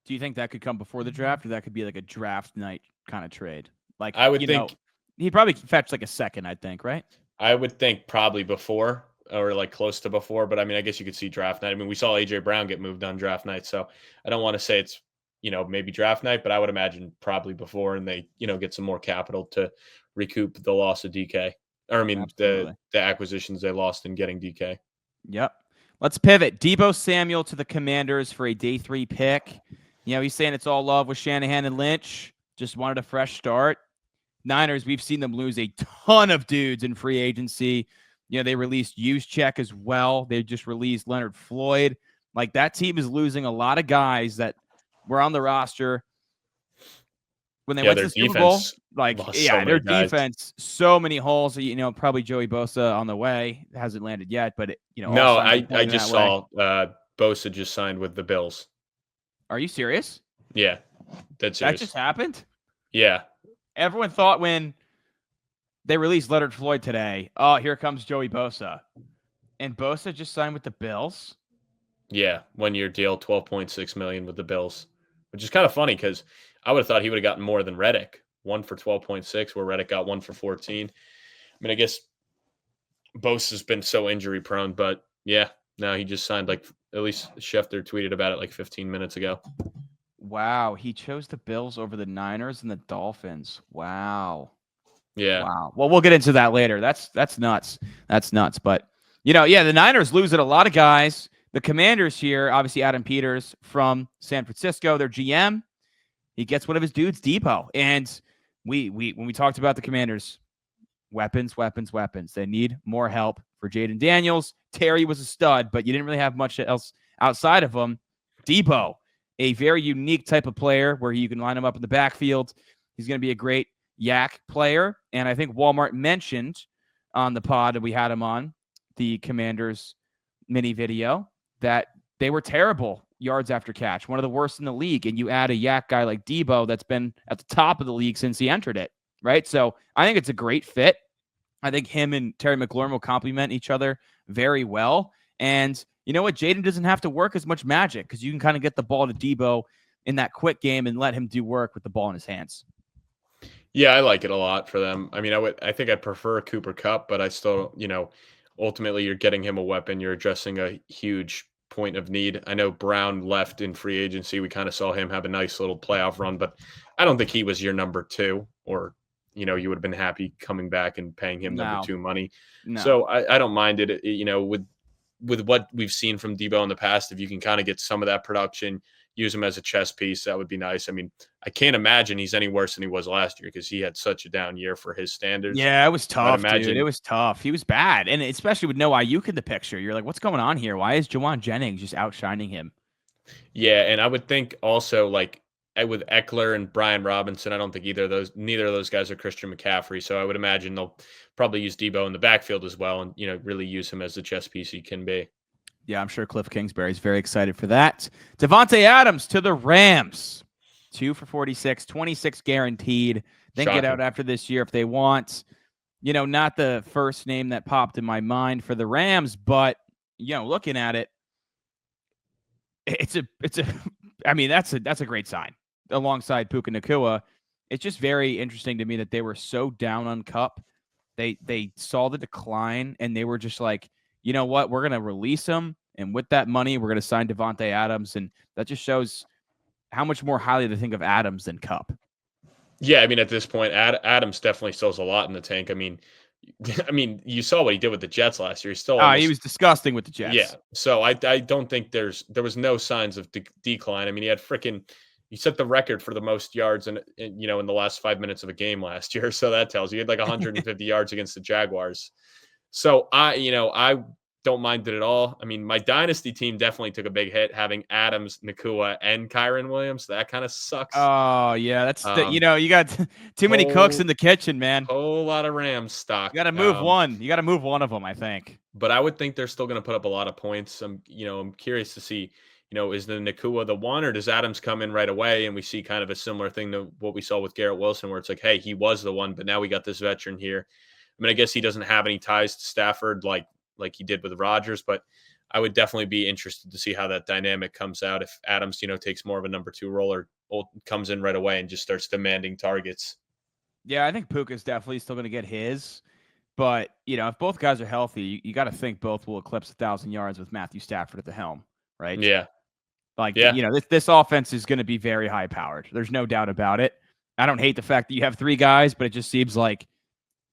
Do you think that could come before the draft, or that could be like a draft night kind of trade? Like, I would think he'd probably fetch like a second, I think, right? I would think probably before, or like close to before, but I mean, I guess you could see draft night. I mean, we saw AJ Brown get moved on draft night, so I don't want to say it's, maybe draft night, but I would imagine probably before, and they, get some more capital to recoup the loss of DK. Or I mean, the acquisitions they lost in getting DK. Yep. Let's pivot. Deebo Samuel to the Commanders for a day 3 pick. He's saying it's all love with Shanahan and Lynch. Just wanted a fresh start. Niners, we've seen them lose a ton of dudes in free agency. They released Juszczyk as well. They just released Leonard Floyd. Like, that team is losing a lot of guys that were on the roster when they went to the Super Bowl. Like, their defense, so many holes. Probably Joey Bosa on the way. Hasn't landed yet, but no, I just saw Bosa just signed with the Bills. Are you serious? Yeah, that's serious. That just happened? Yeah. Everyone thought when they released Leonard Floyd today, oh, here comes Joey Bosa. And Bosa just signed with the Bills? Yeah, 1-year deal, $12.6 million with the Bills, which is kind of funny because I would have thought he would have gotten more than Reddick, 1 for 12.6, where Reddick got 1 for 14. I mean, I guess Bosa's been so injury prone, but yeah, no, he just signed, like, at least Schefter tweeted about it like 15 minutes ago. Wow, he chose the Bills over the Niners and the Dolphins. Wow. Yeah. Wow. Well, we'll get into that later. That's nuts. That's nuts. But, the Niners losing a lot of guys. The Commanders here, obviously Adam Peters from San Francisco, their GM, he gets one of his dudes, Deebo. And we when we talked about the Commanders, weapons. They need more help for Jaden Daniels. Terry was a stud, but you didn't really have much else outside of him. Deebo, a very unique type of player where you can line him up in the backfield. He's going to be a great yak player. And I think Walmart mentioned on the pod that we had him on, the Commanders mini video, that they were terrible yards after catch, one of the worst in the league. And you add a yak guy like Deebo that's been at the top of the league since he entered it, right? So I think it's a great fit. I think him and Terry McLaurin will complement each other very well. And you know what? Jaden doesn't have to work as much magic because you can kind of get the ball to Deebo in that quick game and let him do work with the ball in his hands. Yeah, I like it a lot for them. I mean, I think I'd prefer Cooper Kupp, but I still, ultimately you're getting him a weapon. You're addressing a huge point of need. I know Brown left in free agency. We kind of saw him have a nice little playoff run, but I don't think he was your number two, or, you would have been happy coming back and paying him number two money. No. So I don't mind it, with what we've seen from Deebo in the past. If you can kind of get some of that production, use him as a chess piece, that would be nice. I mean, I can't imagine he's any worse than he was last year because he had such a down year for his standards. Yeah, it was tough, dude. It was tough. He was bad. And especially with no Ayuk in the picture, you're like, what's going on here? Why is Jawan Jennings just outshining him? Yeah, and I would think also, like, with Eckler and Brian Robinson, I don't think neither of those guys are Christian McCaffrey. So I would imagine they'll probably use Deebo in the backfield as well and, really use him as the chess piece he can be. Yeah, I'm sure Cliff Kingsbury's very excited for that. Davante Adams to the Rams. 2 for 46, 26 guaranteed. Then Shocking. Get out after this year if they want. Not the first name that popped in my mind for the Rams, but, looking at it, that's a great sign alongside Puka Nacua. It's just very interesting to me that they were so down on Kupp. They saw the decline and they were just like, you know what? We're going to release him. And with that money, we're going to sign Davante Adams. And that just shows how much more highly they think of Adams than Kupp. Yeah, I mean, at this point, Adams definitely still has a lot in the tank. I mean, you saw what he did with the Jets last year. He was disgusting with the Jets. Yeah. So I don't think there was no signs of decline. I mean, he set the record for the most yards in the last 5 minutes of a game last year. So that tells you he had like 150 yards against the Jaguars. So I don't mind it at all. I mean, my dynasty team definitely took a big hit having Adams, Nacua, and Kyren Williams. That kind of sucks. Oh yeah, that's you got too many cooks in the kitchen, man. Whole lot of Rams stock. You got to move one. You got to move one of them, I think. But I would think they're still going to put up a lot of points. I'm curious to see. Is the Nacua the one, or does Adams come in right away and we see kind of a similar thing to what we saw with Garrett Wilson, where it's like, hey, he was the one, but now we got this veteran here. I mean, I guess he doesn't have any ties to Stafford like he did with Rodgers, but I would definitely be interested to see how that dynamic comes out if Adams, takes more of a number two role or comes in right away and just starts demanding targets. Yeah, I think Puka's definitely still going to get his, but if both guys are healthy, you got to think both will eclipse 1,000 yards with Matthew Stafford at the helm, right? Yeah. This offense is going to be very high powered. There's no doubt about it. I don't hate the fact that you have 3 guys, but it just seems like,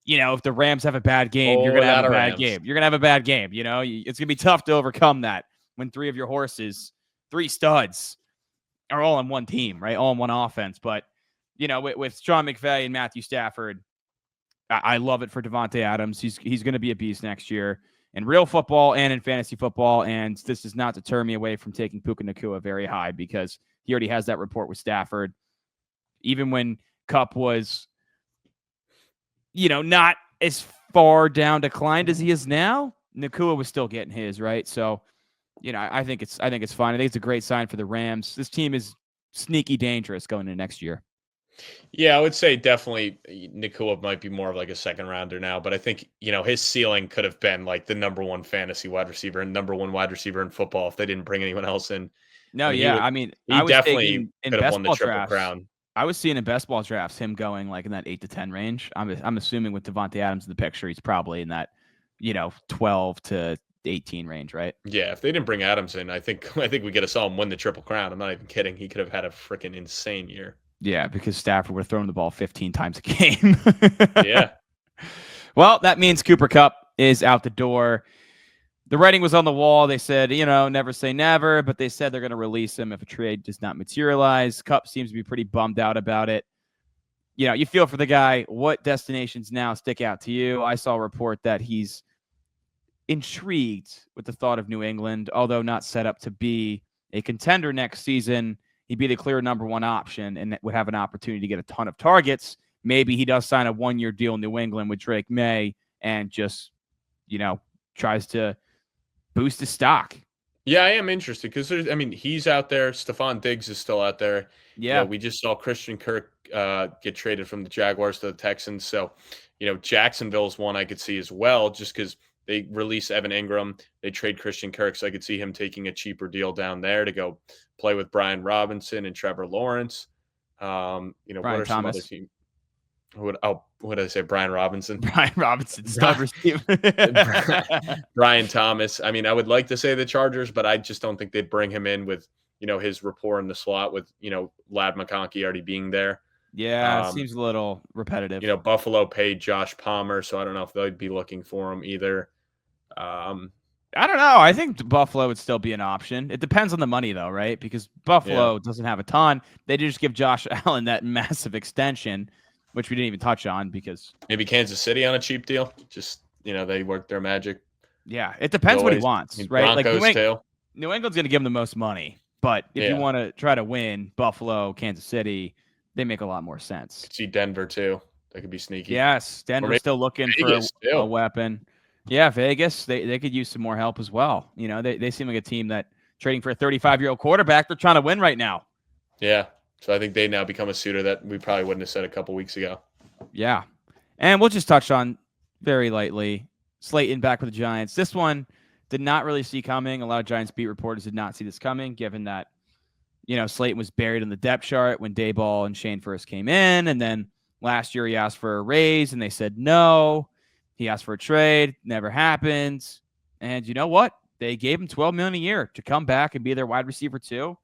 if the Rams have a bad game, you're going to have a bad game. You're going to have a bad game. It's going to be tough to overcome that when 3 of your horses, 3 studs, are all on one team, right? All on one offense. But, with Sean McVay and Matthew Stafford, I love it for Davante Adams. He's going to be a beast next year in real football and in fantasy football. And this does not deter me away from taking Puka Nacua very high because he already has that rapport with Stafford. Even when Kupp was, not as far down declined as he is now, Nacua was still getting his, right? So, I think it's fine. I think it's a great sign for the Rams. This team is sneaky dangerous going into next year. Yeah, I would say definitely Nacua might be more of like a second rounder now, but I think, his ceiling could have been like the number 1 fantasy wide receiver and number 1 wide receiver in football if they didn't bring anyone else in. No, he definitely could have won the Triple Crown. I was seeing in best ball drafts him going like in that 8 to 10 range. I'm assuming with Davante Adams in the picture, he's probably in that 12 to 18 range, right? Yeah, if they didn't bring Adams in, I think we get to saw him win the Triple Crown. I'm not even kidding. He could have had a freaking insane year. Yeah, because Stafford would have thrown the ball 15 times a game. Yeah. Well, that means Cooper Kupp is out the door. The writing was on the wall. They said, never say never, but they said they're going to release him if a trade does not materialize. Kupp seems to be pretty bummed out about it. You feel for the guy. What destinations now stick out to you? I saw a report that he's intrigued with the thought of New England, although not set up to be a contender next season. He'd be the clear number one option and would have an opportunity to get a ton of targets. Maybe he does sign a 1-year deal in New England with Drake May and just, tries to boost his stock. Yeah, I am interested because he's out there. Stephon Diggs is still out there. Yeah. We just saw Christian Kirk get traded from the Jaguars to the Texans. So, Jacksonville's one I could see as well, just because they release Evan Ingram. They trade Christian Kirk. So I could see him taking a cheaper deal down there to go play with Brian Robinson and Trevor Lawrence. Brian what are some other teams? What did I say? Brian Robinson. Brian Robinson, stud receiver. Brian Thomas. I would like to say the Chargers, but I just don't think they'd bring him in with, his rapport in the slot with, Lad McConkey already being there. Yeah, it seems a little repetitive. Buffalo paid Josh Palmer, so I don't know if they'd be looking for him either. I don't know. I think Buffalo would still be an option. It depends on the money, though, right? Because Buffalo doesn't have a ton. They just give Josh Allen that massive extension, which we didn't even touch on because maybe Kansas City on a cheap deal. Just, they work their magic. Yeah, it depends what he wants, right? Broncos too. New England's going to give him the most money, but if you want to try to win, Buffalo, Kansas City, they make a lot more sense. Could see Denver too. They could be sneaky. Yes, Denver's still looking for a weapon. Yeah, Vegas, they could use some more help as well. They seem like a team that trading for a 35-year-old quarterback, they're trying to win right now. Yeah. So I think they now become a suitor that we probably wouldn't have said a couple weeks ago. Yeah. And we'll just touch on very lightly Slayton back with the Giants. This one did not really see coming. A lot of Giants beat reporters did not see this coming, given that, Slayton was buried in the depth chart when Dayball and Shane first came in. And then last year he asked for a raise and they said no. He asked for a trade. Never happened. And you know what? They gave him $12 million a year to come back and be their wide receiver too.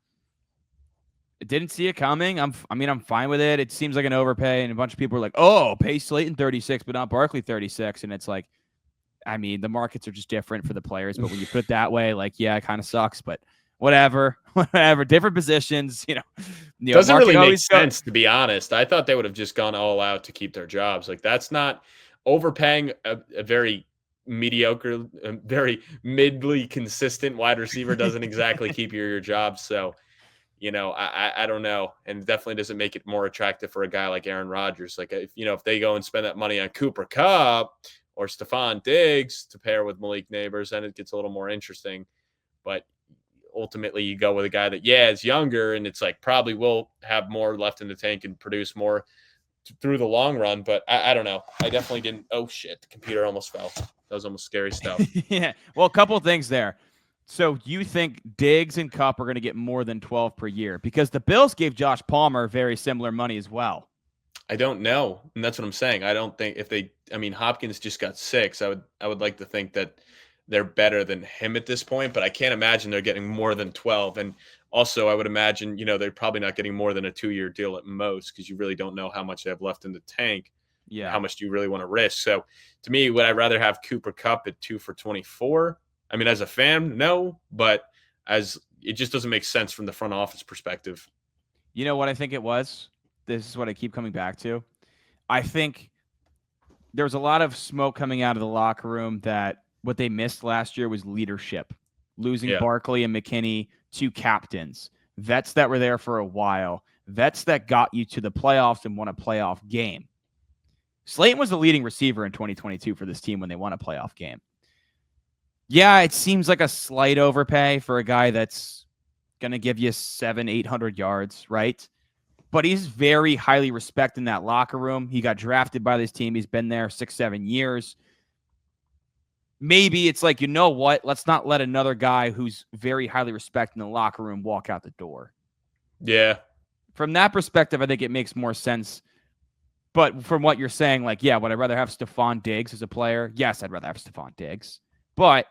Didn't see it coming. I'm fine with it. It seems like an overpay, and a bunch of people are like, "Oh, pay Slayton 36, but not Barkley 36." And it's like, the markets are just different for the players. But when you put it that way, it kind of sucks. But whatever. Different positions. Doesn't really make sense, to be honest. I thought they would have just gone all out to keep their jobs. That's not overpaying a very mediocre, very midly consistent wide receiver. Doesn't exactly keep your job. So. I don't know. And it definitely doesn't make it more attractive for a guy like Aaron Rodgers. If they go and spend that money on Cooper Kupp or Stephon Diggs to pair with Malik Neighbors, then it gets a little more interesting. But ultimately you go with a guy that, is younger and it's probably will have more left in the tank and produce more through the long run. But I don't know. I definitely didn't. Oh, shit. The computer almost fell. That was almost scary stuff. Yeah. Well, a couple of things there. So you think Diggs and Kupp are going to get more than 12 per year? Because the Bills gave Josh Palmer very similar money as well. I don't know. And that's what I'm saying. I don't think Hopkins just got 6. I would like to think that they're better than him at this point, but I can't imagine they're getting more than 12. And also I would imagine, they're probably not getting more than a 2-year deal at most because you really don't know how much they have left in the tank. Yeah. How much do you really want to risk? So to me, would I rather have Cooper Kupp at 2 for 24? As a fan, no, but as it just doesn't make sense from the front office perspective. You know what I think it was? This is what I keep coming back to. I think there was a lot of smoke coming out of the locker room that what they missed last year was leadership. Losing Barkley and McKinney, 2 captains, vets that were there for a while, vets that got you to the playoffs and won a playoff game. Slayton was the leading receiver in 2022 for this team when they won a playoff game. Yeah, it seems like a slight overpay for a guy that's going to give you 700-800 yards, right? But he's very highly respected in that locker room. He got drafted by this team. He's been there 6-7 years. Maybe it's like, you know what? Let's not let another guy who's very highly respected in the locker room walk out the door. Yeah. From that perspective, I think it makes more sense. But from what you're saying, would I rather have Stephon Diggs as a player? Yes, I'd rather have Stephon Diggs. But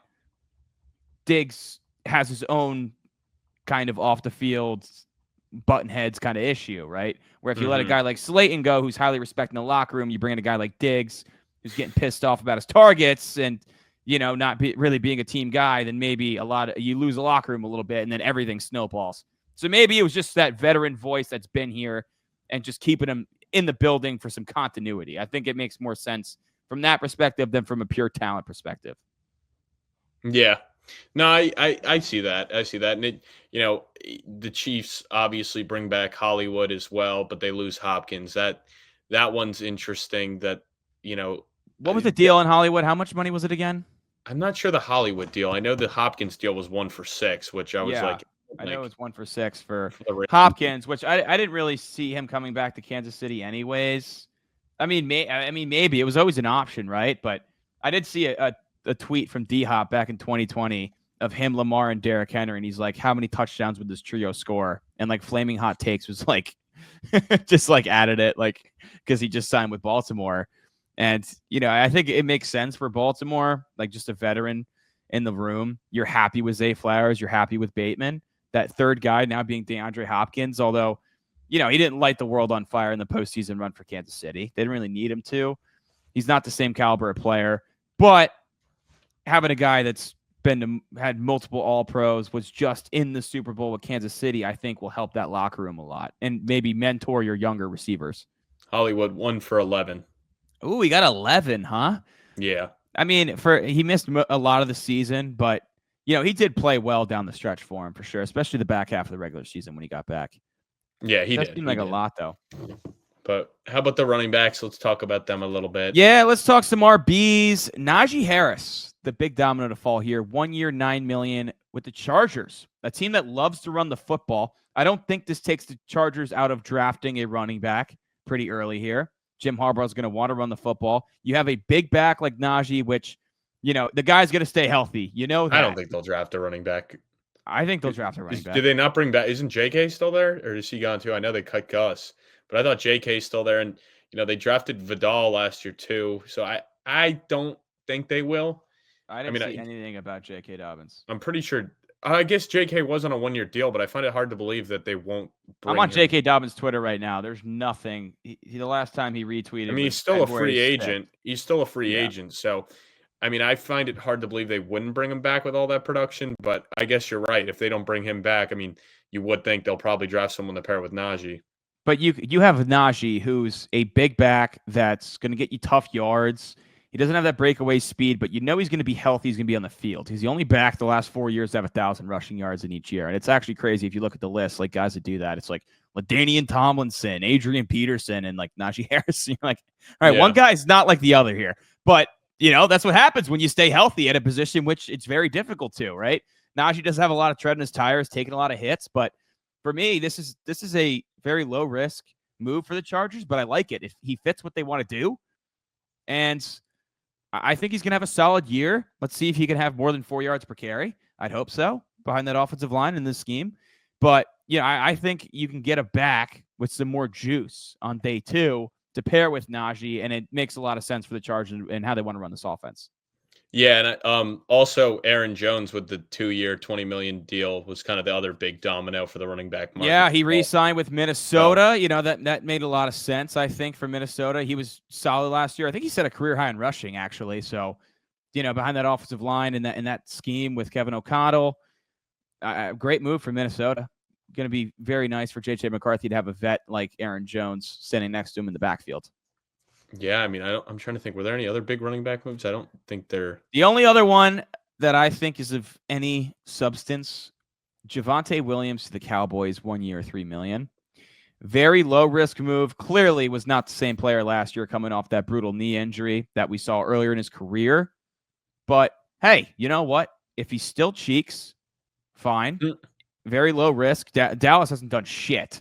Diggs has his own kind of off the field button heads kind of issue, right? Where if you let a guy like Slayton go, who's highly respected in the locker room, you bring in a guy like Diggs, who's getting pissed off about his targets and, not really being a team guy, then maybe you lose the locker room a little bit and then everything snowballs. So maybe it was just that veteran voice that's been here and just keeping him in the building for some continuity. I think it makes more sense from that perspective than from a pure talent perspective. Yeah. No, I see that. I see that. And the Chiefs obviously bring back Hollywood as well, but they lose Hopkins. That one's interesting that, you know, What was the deal in Hollywood? How much money was it again? I'm not sure the Hollywood deal. I know the Hopkins deal was 1 for 6, which I was Yeah, I know it like was 1 for 6 for for the Ravens. Hopkins, which I didn't really see him coming back to Kansas City anyways. I mean, maybe it was always an option, right? But I did see a tweet from D Hop back in 2020 of him, Lamar, and Derrick Henry, and he's like, "How many touchdowns would this trio score?" And like Flaming Hot Takes was like, just like added it, like because he just signed with Baltimore, and I think it makes sense for Baltimore, like just a veteran in the room. You're happy with Zay Flowers, you're happy with Bateman. That third guy now being DeAndre Hopkins, although he didn't light the world on fire in the postseason run for Kansas City. They didn't really need him to. He's not the same caliber of player, but having a guy that's had multiple All-Pros, was just in the Super Bowl with Kansas City, I think will help that locker room a lot and maybe mentor your younger receivers. Hollywood 1 for 11. Ooh, he got 11, huh? Yeah. I mean, he missed a lot of the season, but he did play well down the stretch for him for sure, especially the back half of the regular season when he got back. Yeah, he That did. seemed like a lot though. But how about the running backs? Let's talk about them a little bit. Yeah, let's talk some RBs. Najee Harris, the big domino to fall here. 1 year, $9 million with the Chargers, a team that loves to run the football. I don't think this takes the Chargers out of drafting a running back pretty early here. Jim Harbaugh is going to want to run the football. You have a big back like Najee, which, the guy's going to stay healthy. You know that. I don't think they'll draft a running back. I think they'll draft a running back. Did they not bring back? Isn't JK still there, or is he gone too? I know they cut Gus, but I thought JK's still there, and they drafted Vidal last year too. So I don't think they will. I didn't see anything about J.K. Dobbins. I'm pretty sure. I guess J.K. was on a 1 year deal, but I find it hard to believe that they won't. I'm on J.K. Dobbins' Twitter right now. There's nothing. The last time he retweeted. I mean, he's still a free agent. He's still a free agent. So, I mean, I find it hard to believe they wouldn't bring him back with all that production. But I guess you're right. If they don't bring him back, I mean, you would think they'll probably draft someone to pair with Najee. But you have Najee, who's a big back that's going to get you tough yards. He doesn't have that breakaway speed, but he's going to be healthy. He's going to be on the field. He's the only back the last 4 years to have 1,000 rushing yards in each year. And it's actually crazy if you look at the list, like guys that do that. It's like LaDainian Tomlinson, Adrian Peterson, and like Najee Harris. You're like, all right, one guy's not like the other here. But, that's what happens when you stay healthy at a position which it's very difficult to, right? Najee does have a lot of tread in his tires, taking a lot of hits. But for me, this is a very low risk move for the Chargers, but I like it if he fits what they want to do. And I think he's going to have a solid year. Let's see if he can have more than 4 yards per carry. I'd hope so behind that offensive line in this scheme. But, I think you can get a back with some more juice on day 2 to pair with Najee, and it makes a lot of sense for the Chargers and how they want to run this offense. Yeah, and also Aaron Jones with the 2-year, $20 million deal was kind of the other big domino for the running back market. Yeah, he re-signed with Minnesota. That made a lot of sense, I think, for Minnesota. He was solid last year. I think he set a career high in rushing, actually. So, behind that offensive line and that scheme with Kevin O'Connell, great move for Minnesota. Going to be very nice for J.J. McCarthy to have a vet like Aaron Jones standing next to him in the backfield. Yeah, I mean, I'm trying to think. Were there any other big running back moves? I don't think there. The only other one that I think is of any substance, Javonte Williams to the Cowboys, 1 year, $3 million. Very low risk move. Clearly was not the same player last year coming off that brutal knee injury that we saw earlier in his career. But hey, you know what? If he still cheeks, fine. Very low risk. Dallas hasn't done shit.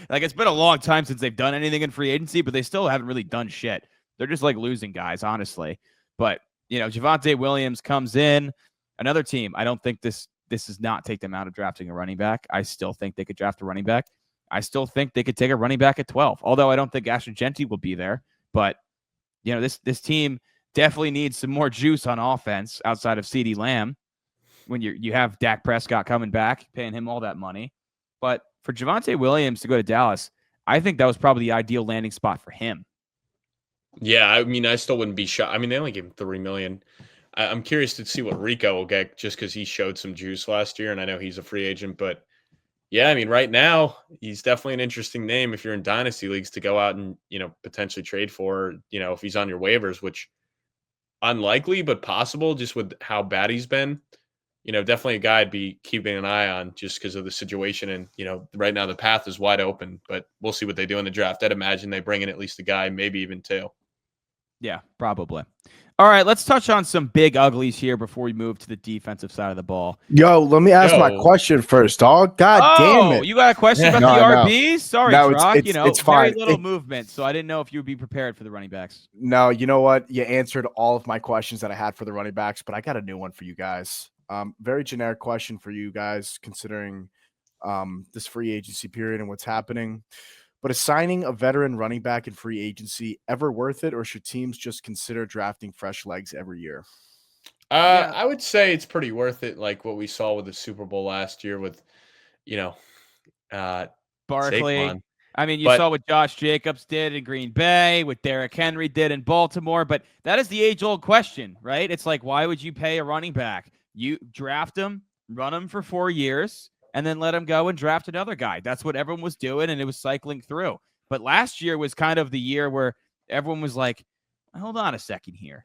Like, it's been a long time since they've done anything in free agency, but they still haven't really done shit. They're just like losing guys, honestly. But, Javonte Williams comes in. Another team, I don't think this does not take them out of drafting a running back. I still think they could draft a running back. I still think they could take a running back at 12, although I don't think Ashton Genty will be there. But, this team definitely needs some more juice on offense outside of CeeDee Lamb. When you have Dak Prescott coming back, paying him all that money. But for Javonte Williams to go to Dallas, I think that was probably the ideal landing spot for him. Yeah, I mean, I still wouldn't be shocked. I mean, they only gave him $3 million. I'm curious to see what Rico will get just because he showed some juice last year, and I know he's a free agent. But, yeah, I mean, right now, he's definitely an interesting name if you're in dynasty leagues to go out and, potentially trade for, if he's on your waivers, which unlikely, but possible just with how bad he's been. Definitely a guy I'd be keeping an eye on just because of the situation. And, right now the path is wide open, but we'll see what they do in the draft. I'd imagine they bring in at least a guy, maybe even two. Yeah, probably. All right, let's touch on some big uglies here before we move to the defensive side of the ball. Yo, let me ask my question first, dog. God damn it. You got a question about the RBs? Sorry, Brock. It's fine. Very little movement, so I didn't know if you would be prepared for the running backs. No, you know what? You answered all of my questions that I had for the running backs, but I got a new one for you guys. Very generic question for you guys, considering this free agency period and what's happening. But is signing a veteran running back in free agency ever worth it, or should teams just consider drafting fresh legs every year? I would say it's pretty worth it, like what we saw with the Super Bowl last year with, Barkley. Saquon. I mean, you saw what Josh Jacobs did in Green Bay, what Derrick Henry did in Baltimore, but that is the age-old question, right? It's like, why would you pay a running back? You draft him, run him for 4 years, and then let him go and draft another guy. That's what everyone was doing, and it was cycling through. But last year was kind of the year where everyone was like, hold on a second here.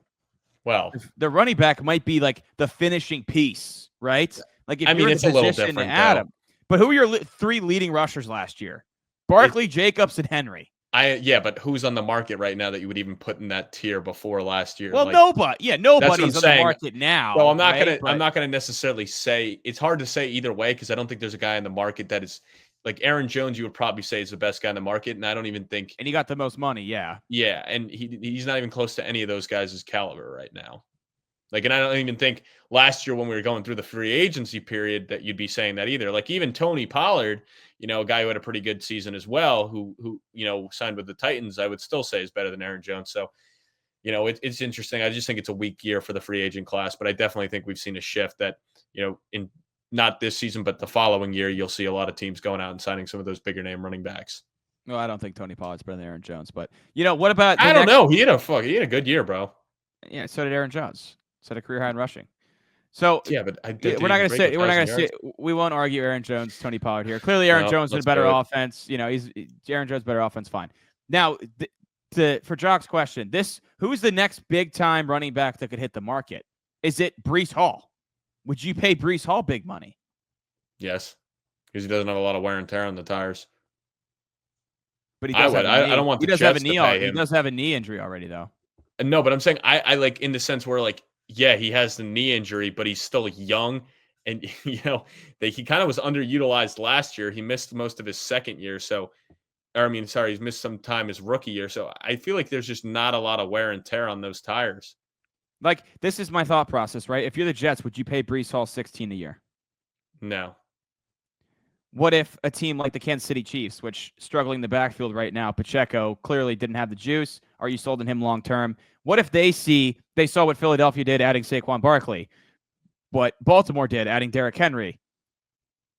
Well, the running back might be like the finishing piece, right? Like if you're in it's a little different, Adam. But who were your three leading rushers last year? Barkley, Jacobs, and Henry. But who's on the market right now that you would even put in that tier before last year? Well, nobody's on the market now. So I'm not gonna necessarily say it's hard to say either way because I don't think there's a guy in the market that is like Aaron Jones. You would probably say is the best guy in the market, and I don't even think. And he got the most money, yeah. Yeah, and he's not even close to any of those guys' caliber right now. Like, and I don't even think last year when we were going through the free agency period that you'd be saying that either. Like even Tony Pollard, a guy who had a pretty good season as well, who signed with the Titans, I would still say is better than Aaron Jones. So, it's interesting. I just think it's a weak year for the free agent class, but I definitely think we've seen a shift that, in not this season, but the following year, you'll see a lot of teams going out and signing some of those bigger name running backs. No, I don't think Tony Pollard's better than Aaron Jones, but what about? I don't know. He had a good year, bro. Yeah, so did Aaron Jones. Set a career high in rushing. So yeah, but we're not going to say we won't argue Aaron Jones, Tony Pollard here. Clearly, Aaron Jones had a better offense. Aaron Jones better offense. Fine. Now, for Jock's question, who's the next big time running back that could hit the market? Is it Breece Hall? Would you pay Breece Hall big money? Yes, because he doesn't have a lot of wear and tear on the tires. But he does I don't want the Jets to pay him. He does have a knee injury already, though. No, but I'm saying I like in the sense where like. Yeah, he has the knee injury, but he's still young. And, he kind of was underutilized last year. He missed most of his second year. He's missed some time his rookie year. So I feel like there's just not a lot of wear and tear on those tires. Like, this is my thought process, right? If you're the Jets, would you pay Breece Hall $16 a year? No. What if a team like the Kansas City Chiefs, which struggling in the backfield right now, Pacheco clearly didn't have the juice. Are you sold on him long term? What if they saw what Philadelphia did adding Saquon Barkley, what Baltimore did adding Derrick Henry,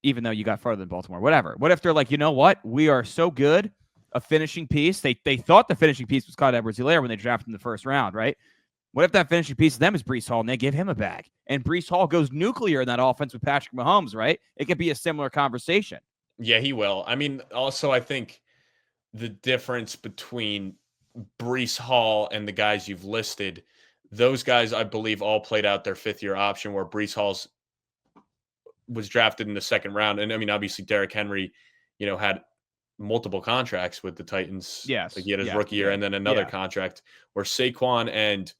even though you got farther than Baltimore, whatever. What if they're like, you know what? We are so good, a finishing piece. They thought the finishing piece was Clyde Edwards-Helaire when they drafted in the first round, right? What if that finishing piece of them is Breece Hall and they give him a bag? And Breece Hall goes nuclear in that offense with Patrick Mahomes, right? It could be a similar conversation. Yeah, he will. I mean, also, I think the difference between Breece Hall and the guys you've listed, those guys, I believe, all played out their fifth-year option where Breece Hall's was drafted in the second round. And, I mean, obviously, Derrick Henry, had multiple contracts with the Titans. Yes. Like he had his rookie year and then another contract where Saquon and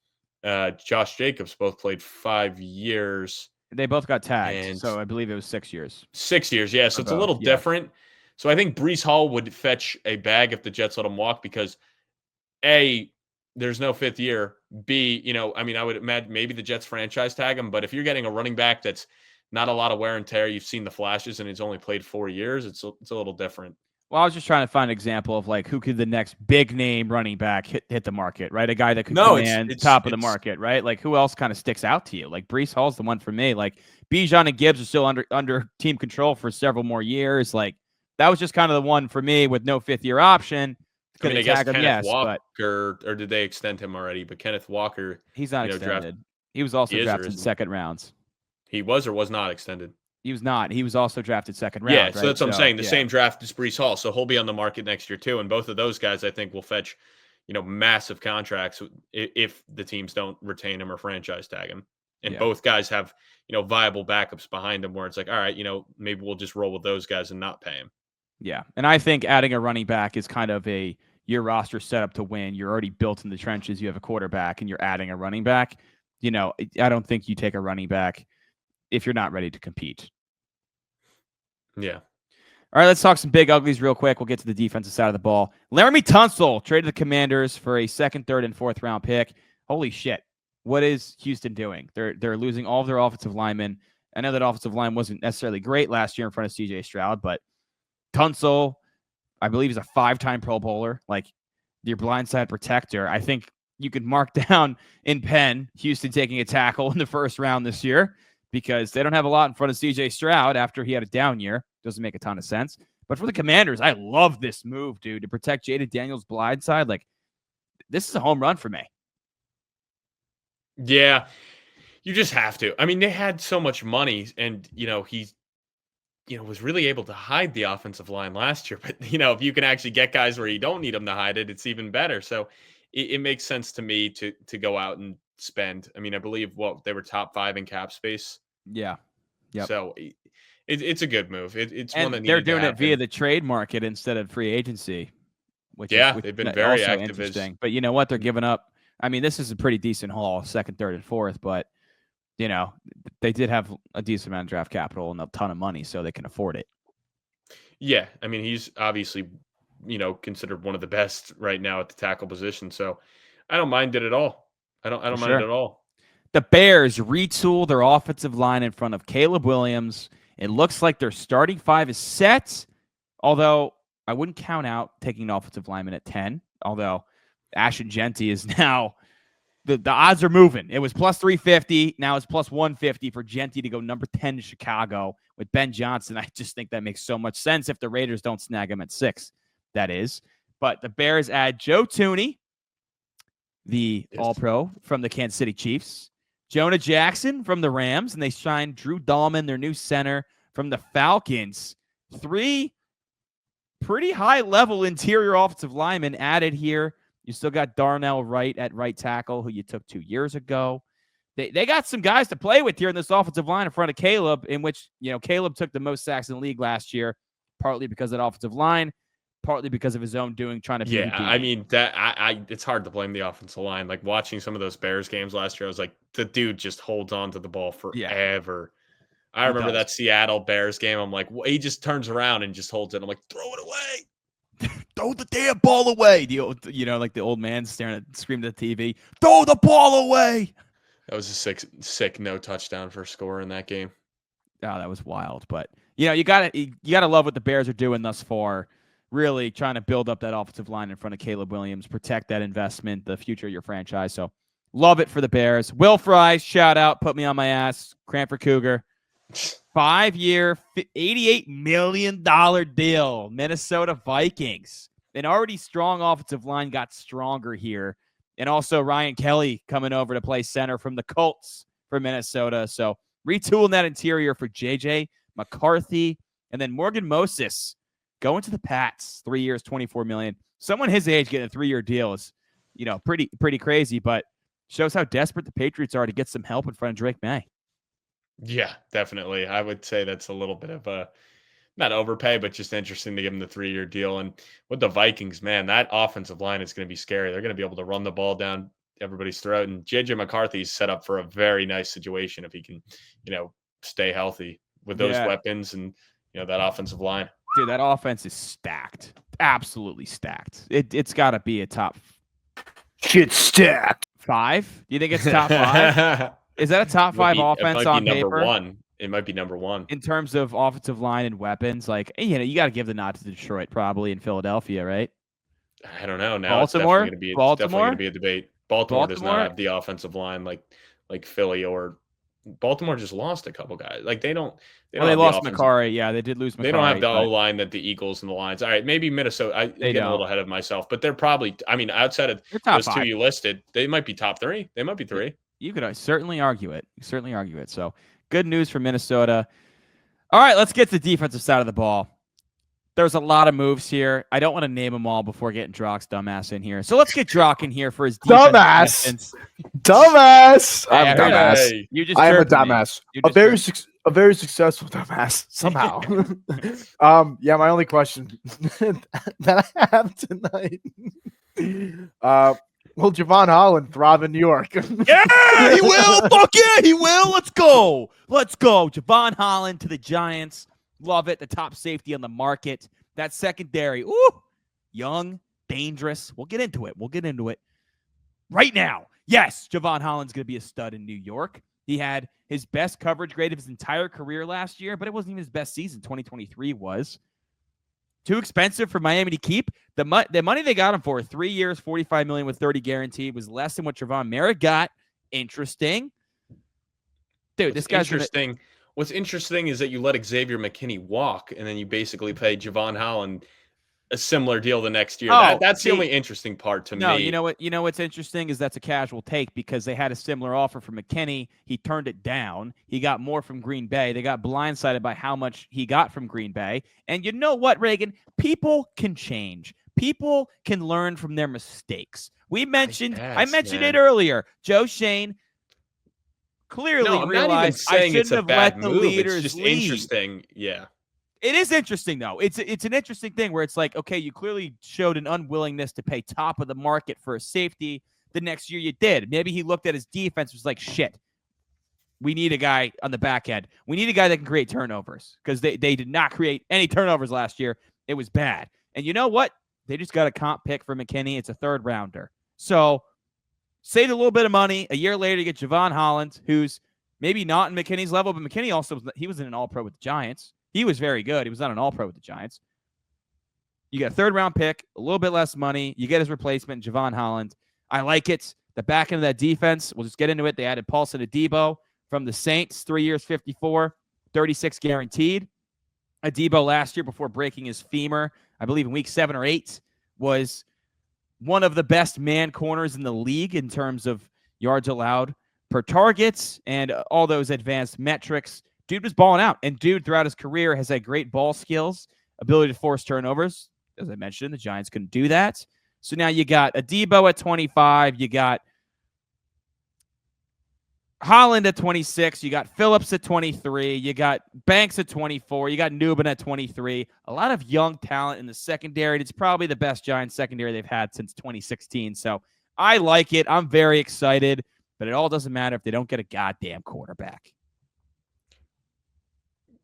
Josh Jacobs both played 5 years. They both got tagged, so I believe it was 6 years. 6 years, yeah. So it's a little different. So I think Breece Hall would fetch a bag if the Jets let him walk because, A, there's no fifth year. B, I would imagine maybe the Jets franchise tag him, but if you're getting a running back that's not a lot of wear and tear, you've seen the flashes, and he's only played 4 years, it's a little different. Well, I was just trying to find an example of like who could the next big name running back hit the market, right? A guy that could command top of the market, right? Like who else kind of sticks out to you? Like Breece Hall's the one for me. Like Bijan and Gibbs are still under team control for several more years. Like that was just kind of the one for me with no fifth year option. I guess Kenneth Walker, or did they extend him already? But Kenneth Walker, he's not extended. He was also drafted in second rounds. He was or was not extended. He was not. He was also drafted second round. Yeah, so that's what I'm saying. The same draft as Breece Hall. So he'll be on the market next year too. And both of those guys, I think, will fetch, massive contracts if the teams don't retain him or franchise tag him. And Yeah. both guys have, viable backups behind them where it's like, all right, maybe we'll just roll with those guys and not pay him. Yeah. And I think adding a running back is kind of your roster set up to win. You're already built in the trenches. You have a quarterback and you're adding a running back. I don't think you take a running back if you're not ready to compete. Yeah. All right, let's talk some big uglies real quick. We'll get to the defensive side of the ball. Laramie Tunsil traded the Commanders for a second, third, and fourth round pick. Holy shit. What is Houston doing? They're losing all of their offensive linemen. I know that offensive line wasn't necessarily great last year in front of CJ Stroud, but Tunsil, I believe, is a 5-time Pro Bowler. Like, your blindside protector. I think you could mark down in pen Houston taking a tackle in the first round this year because they don't have a lot in front of CJ Stroud after he had a down year. Doesn't make a ton of sense. But for the Commanders, I love this move, dude, to protect Jaden Daniels' blindside. Like, this is a home run for me. Yeah, you just have to. I mean, they had so much money, and he, was really able to hide the offensive line last year. But if you can actually get guys where you don't need them to hide it, it's even better. So it makes sense to me to go out and spend. I mean, I believe they were top 5 in cap space. Yeah. Yep. So it's a good move. It's and one that they're doing it via the trade market instead of free agency, which they've been very also active. Interesting. But you know what? They're giving up. I mean, this is a pretty decent haul, second, third, and fourth. But they did have a decent amount of draft capital and a ton of money, so they can afford it. Yeah, I mean, he's obviously considered one of the best right now at the tackle position. So I don't mind it at all. I don't mind it at all. The Bears retool their offensive line in front of Caleb Williams. It looks like their starting 5 is set, although I wouldn't count out taking an offensive lineman at 10, although Ashton Genty is now the odds are moving. It was plus 350. Now it's plus 150 for Genty to go number 10 to Chicago with Ben Johnson. I just think that makes so much sense if the Raiders don't snag him at 6, that is. But the Bears add Joe Thuney, the All-Pro from the Kansas City Chiefs, Jonah Jackson from the Rams, and they signed Drew Dahlman, their new center, from the Falcons. 3 pretty high-level interior offensive linemen added here. You still got Darnell Wright at right tackle, who you took 2 years ago. They got some guys to play with here in this offensive line in front of Caleb, in which, Caleb took the most sacks in the league last year, partly because of that offensive line, partly because of his own doing, trying to beat him. I mean, that it's hard to blame the offensive line. Like, watching some of those Bears games last year, I was like, the dude just holds on to the ball forever. I remember that Seattle Bears game. I'm like, he just turns around and just holds it. I'm like, throw it away. Throw the damn ball away. Like the old man screaming at the TV, throw the ball away. That was a sick no touchdown for a score in that game. Oh, that was wild. But you gotta love what the Bears are doing thus far. Really trying to build up that offensive line in front of Caleb Williams, protect that investment, the future of your franchise. So love it for the Bears. Will Fries, shout out, put me on my ass. Cranford Cougar. 5-year, $88 million deal. Minnesota Vikings. An already strong offensive line got stronger here. And also Ryan Kelly coming over to play center from the Colts for Minnesota. So retooling that interior for JJ McCarthy. And then Morgan Moses going to the Pats. 3 years, $24 million. Someone his age getting a 3-year deal is, pretty crazy, but shows how desperate the Patriots are to get some help in front of Drake May. Yeah, definitely. I would say that's a little bit of a, not overpay, but just interesting to give him the 3-year deal. And with the Vikings, man, that offensive line is going to be scary. They're going to be able to run the ball down everybody's throat. And JJ McCarthy's set up for a very nice situation if he can, stay healthy with those weapons and, that offensive line. Dude, that offense is stacked. Absolutely stacked. It's got to be a top. Shit stacked. 5? Do you think it's top 5? Is that a top 5 offense on paper? It might be number 1 in terms of offensive line and weapons. Like, you got to give the nod to Detroit, probably, in Philadelphia, right? I don't know. Now Baltimore, it's definitely going to be a debate. Baltimore does not have the offensive line like Philly, or Baltimore just lost a couple guys. Like, they don't. They lost Amari. Yeah, they did lose Amari. They don't have the O line that the Eagles and the Lions. All right, maybe Minnesota. I'm getting a little ahead of myself, but they're probably. I mean, outside of those 2 you listed, they might be top 3. They might be 3. You could certainly argue it. So good news for Minnesota. All right, let's get to the defensive side of the ball. There's a lot of moves here. I don't want to name them all before getting Drock's dumbass in here. So let's get Drock in here for his dumbass. Dumbass. I'm a dumbass. Hey. You just I am a chirped me. dumbass. You A just very successful dumbass somehow. Yeah, my only question that I have tonight. Will Jevon Holland thrive in New York? Yeah, he will. Fuck yeah, he will. Let's go. Let's go. Jevon Holland to the Giants. Love it. The top safety on the market. That secondary. Ooh, young, dangerous. We'll get into it. Right now. Yes, Jevon Holland's going to be a stud in New York. He had his best coverage grade of his entire career last year, but it wasn't even his best season. 2023 was. Too expensive for Miami to keep. The money they got him for, 3 years, $45 million with 30 guaranteed, was less than what Trevon Merritt got. Interesting. Dude, this guy's interesting. What's interesting is that you let Xavier McKinney walk, and then you basically pay Jevon Holland a similar deal the next year. That's the only interesting part to me. No, you know what? You know what's interesting is that's a casual take because they had a similar offer for McKinney. He turned it down. He got more from Green Bay. They got blindsided by how much he got from Green Bay. And you know what, Reagan? People can change. People can learn from their mistakes. I mentioned it earlier. Joe Shane clearly realized I shouldn't have let the leaders It's just lead. Interesting. Yeah. It is interesting, though. It's an interesting thing where it's like, okay, you clearly showed an unwillingness to pay top of the market for a safety. The next year you did. Maybe he looked at his defense and was like, shit, we need a guy on the back end. We need a guy that can create turnovers because they did not create any turnovers last year. It was bad. And you know what? They just got a comp pick for McKinney. It's a third rounder. So saved a little bit of money. A year later, you get Jevon Holland, who's maybe not in McKinney's level, but McKinney also was in an all-pro with the Giants. He was very good. He was not an all-pro with the Giants. You get a third-round pick, a little bit less money. You get his replacement, Jevon Holland. I like it. The back end of that defense, we'll just get into it. They added Paulson to Deebo from the Saints, 3 years, 54, 36 guaranteed. Deebo last year before breaking his femur, I believe in week 7 or 8, was one of the best man corners in the league in terms of yards allowed per targets and all those advanced metrics. Dude was balling out, and dude throughout his career has had great ball skills, ability to force turnovers. As I mentioned, the Giants couldn't do that. So now you got a Deebo at 25. You got Holland at 26. You got Phillips at 23. You got Banks at 24. You got Newman at 23. A lot of young talent in the secondary. It's probably the best Giants secondary they've had since 2016. So I like it. I'm very excited, but it all doesn't matter if they don't get a goddamn quarterback.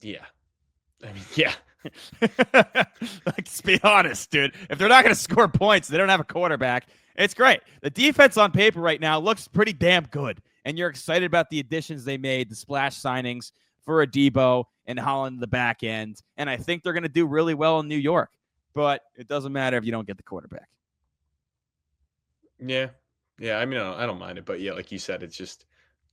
Yeah. I mean, yeah. Let's be honest, dude. If they're not going to score points, they don't have a quarterback. It's great. The defense on paper right now looks pretty damn good. And you're excited about the additions they made, the splash signings for a Deebo and Holland in the back end. And I think they're going to do really well in New York. But it doesn't matter if you don't get the quarterback. Yeah. Yeah. I mean, I don't mind it. But yeah, like you said, it's just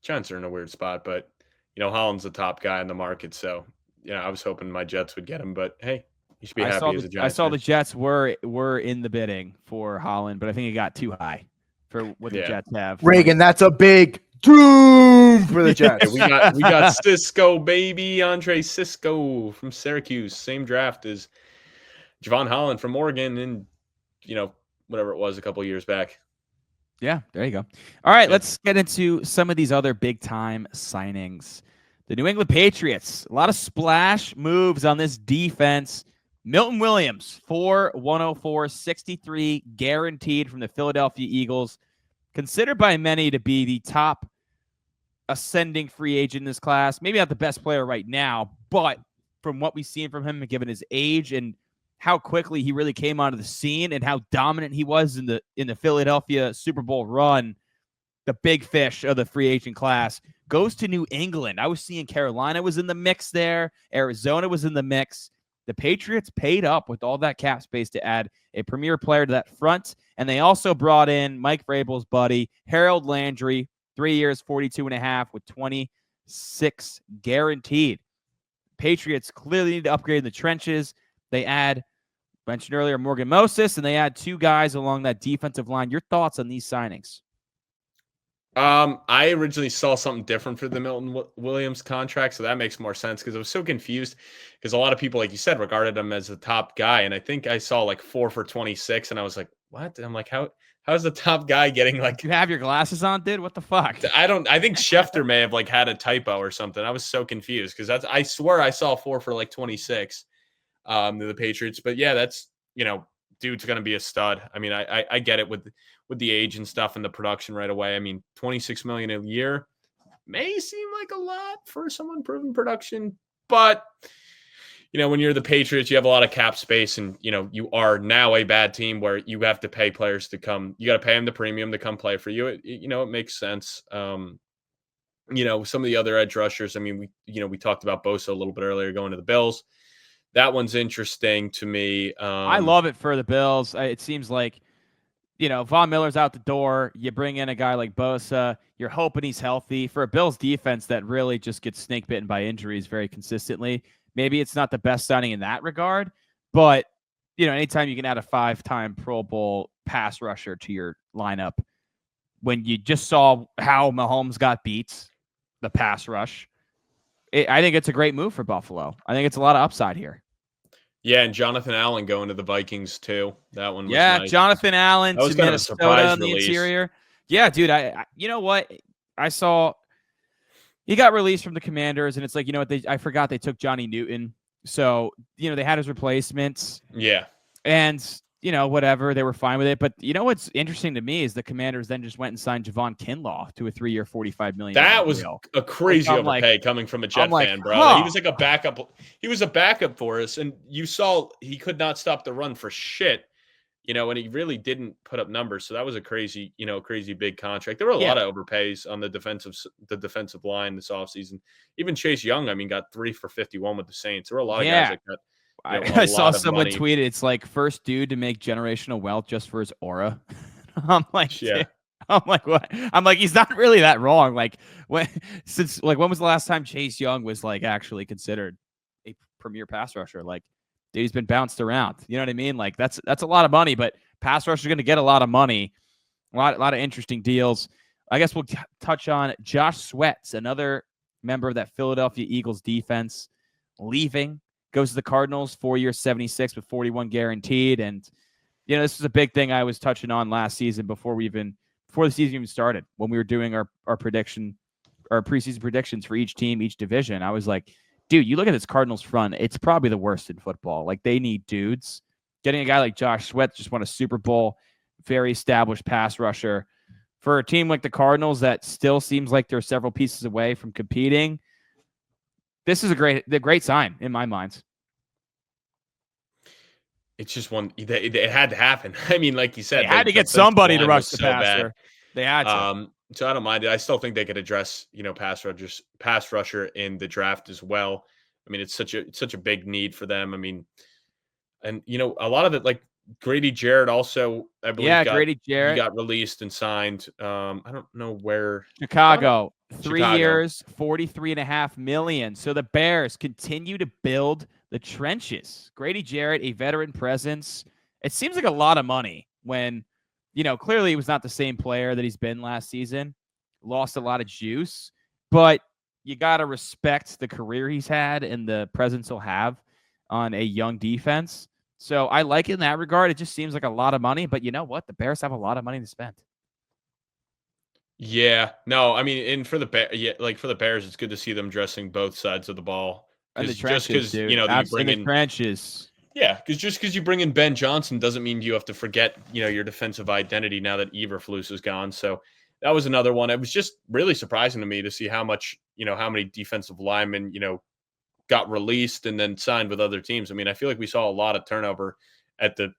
Giants are in a weird spot. But, you know, Holland's the top guy in the market. So, you know, I was hoping my Jets would get him. But, hey, you should be happy as a Giants I saw fan. the Jets were in the bidding for Holland, but I think it got too high for what the Jets have. Reagan, that's a big doom for the Jets. Hey, we got Cisco, baby. Andre Cisco from Syracuse. Same draft as Jevon Holland from Oregon and, you know, whatever it was a couple of years back. Yeah, there you go. All right, let's get into some of these other big-time signings. The New England Patriots, a lot of splash moves on this defense. Milton Williams, 104, 63, guaranteed from the Philadelphia Eagles. Considered by many to be the top ascending free agent in this class. Maybe not the best player right now, but from what we've seen from him, given his age and how quickly he really came onto the scene and how dominant he was in the Philadelphia Super Bowl run, the big fish of the free agent class goes to New England. I was seeing Carolina was in the mix there. Arizona was in the mix. The Patriots paid up with all that cap space to add a premier player to that front. And they also brought in Mike Vrabel's buddy, Harold Landry, 3 years, 42.5 with 26 guaranteed. Patriots clearly need to upgrade in the trenches. They add, mentioned earlier, Morgan Moses, and they add 2 guys along that defensive line. Your thoughts on these signings? I originally saw something different for the Milton Williams contract, so that makes more sense because I was so confused because a lot of people, like you said, regarded him as the top guy, and I think I saw like 4 for 26, and I was like, "What?" And I'm like, How's the top guy getting like? You have your glasses on, dude? What the fuck? I think Schefter may have like had a typo or something. I was so confused because I swear I saw 4 for like 26 to the Patriots. But yeah, that's dude's gonna be a stud. I mean, I get it with the age and stuff and the production right away. I mean, 26 million a year may seem like a lot for some unproven production, but when you're the Patriots, you have a lot of cap space, and you are now a bad team where you have to pay players to come. You got to pay them the premium to come play for you. It makes sense. Some of the other edge rushers. I mean, we talked about Bosa a little bit earlier going to the Bills. That one's interesting to me. I love it for the Bills. It seems like, Von Miller's out the door. You bring in a guy like Bosa. You're hoping he's healthy. For a Bills defense that really just gets snake bitten by injuries very consistently, maybe it's not the best signing in that regard. But, anytime you can add a 5-time Pro Bowl pass rusher to your lineup, when you just saw how Mahomes got beat, the pass rush, I think it's a great move for Buffalo. I think it's a lot of upside here. Yeah, and Jonathan Allen going to the Vikings too. That one was nice. Jonathan Allen to Minnesota on the interior. Yeah, dude, I you know what? I saw he got released from the Commanders, and it's like, I forgot they took Johnny Newton. So, they had his replacements. Yeah. And, whatever, they were fine with it. But what's interesting to me is the Commanders then just went and signed Javon Kinlaw to a 3-year, $45 million That was deal. A crazy overpay coming from a Jet fan, bro. He was like a backup. He was a backup for us, and you saw he could not stop the run for shit, and he really didn't put up numbers. So that was a crazy, crazy big contract. There were a lot of overpays on the defensive line this offseason. Even Chase Young, got 3 for 51 with the Saints. There were a lot of guys that got. I saw someone tweet it. It's like first dude to make generational wealth just for his aura. I'm like, yeah. I'm like, what? I'm like, he's not really that wrong. Like, when was the last time Chase Young was like actually considered a premier pass rusher? Like, dude, he's been bounced around. You know what I mean? Like, that's a lot of money, but pass rushers are going to get a lot of money. A lot of interesting deals. I guess we'll touch on Josh Sweats, another member of that Philadelphia Eagles defense, leaving. Goes to the Cardinals, 4 years, 76 with 41 guaranteed. And, this is a big thing I was touching on last season before the season even started, when we were doing our preseason predictions for each team, each division. I was like, dude, you look at this Cardinals front, it's probably the worst in football. Like, they need dudes. Getting a guy like Josh Sweat, just won a Super Bowl, very established pass rusher. For a team like the Cardinals that still seems like they're several pieces away from competing, this is a great sign in my mind. It's just one. It had to happen. I mean, like you said, they had to get somebody to rush the passer. They had to. So I don't mind it. I still think they could address, pass rusher in the draft as well. I mean, it's such a big need for them. I mean, and a lot of it, like Grady Jarrett also, I believe, Grady Jarrett, he got released and signed. I don't know where. Chicago. 3 years, $43.5 million. So the Bears continue to build the trenches. Grady Jarrett, a veteran presence. It seems like a lot of money when, clearly he was not the same player that he's been last season. Lost a lot of juice, but you got to respect the career he's had and the presence he'll have on a young defense. So I like it in that regard. It just seems like a lot of money, but you know what? The Bears have a lot of money to spend. Yeah, no, I mean, and for the Bears, it's good to see them dressing both sides of the ball. And the trenches, dude. You bring in trenches. Yeah, because you bring in Ben Johnson doesn't mean you have to forget, your defensive identity now that Eberflus is gone. So that was another one. It was just really surprising to me to see how much, how many defensive linemen, got released and then signed with other teams. I mean, I feel like we saw a lot of turnover at the